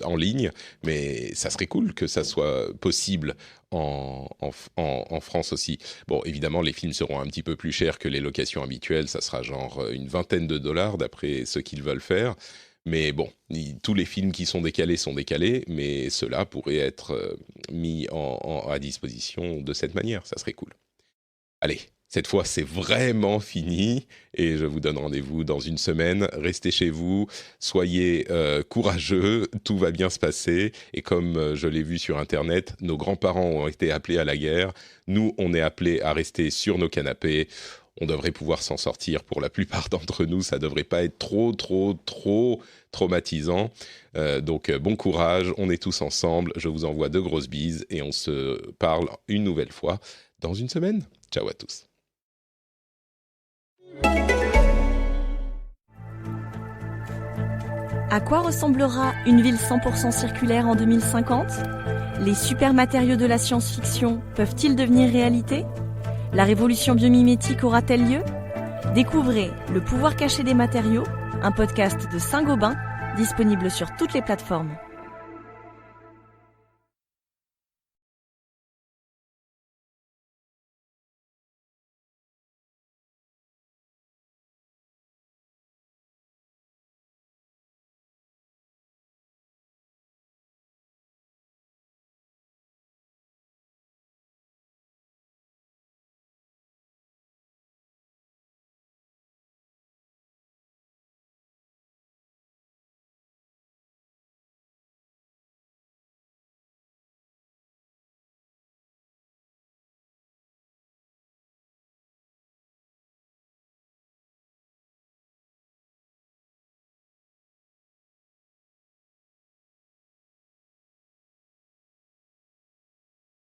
en ligne, mais ça serait cool que ça soit possible en France aussi. Bon, évidemment, les films seront un petit peu plus chers que les locations habituelles, ça sera genre une vingtaine de dollars d'après ce qu'ils veulent faire. Mais bon, tous les films qui sont décalés, mais ceux-là pourraient être mis à disposition de cette manière, ça serait cool. Allez, cette fois, c'est vraiment fini et je vous donne rendez-vous dans une semaine. Restez chez vous, soyez courageux, tout va bien se passer. Et comme je l'ai vu sur Internet, nos grands-parents ont été appelés à la guerre. Nous, on est appelés à rester sur nos canapés. On devrait pouvoir s'en sortir pour la plupart d'entre nous. Ça ne devrait pas être trop traumatisant. Donc, bon courage, on est tous ensemble. Je vous envoie de grosses bises et on se parle une nouvelle fois dans une semaine. Ciao à tous. À quoi ressemblera une ville 100% circulaire en 2050 ? Les super matériaux de la science-fiction peuvent-ils devenir réalité ? La révolution biomimétique aura-t-elle lieu ? Découvrez Le pouvoir caché des matériaux, un podcast de Saint-Gobain, disponible sur toutes les plateformes.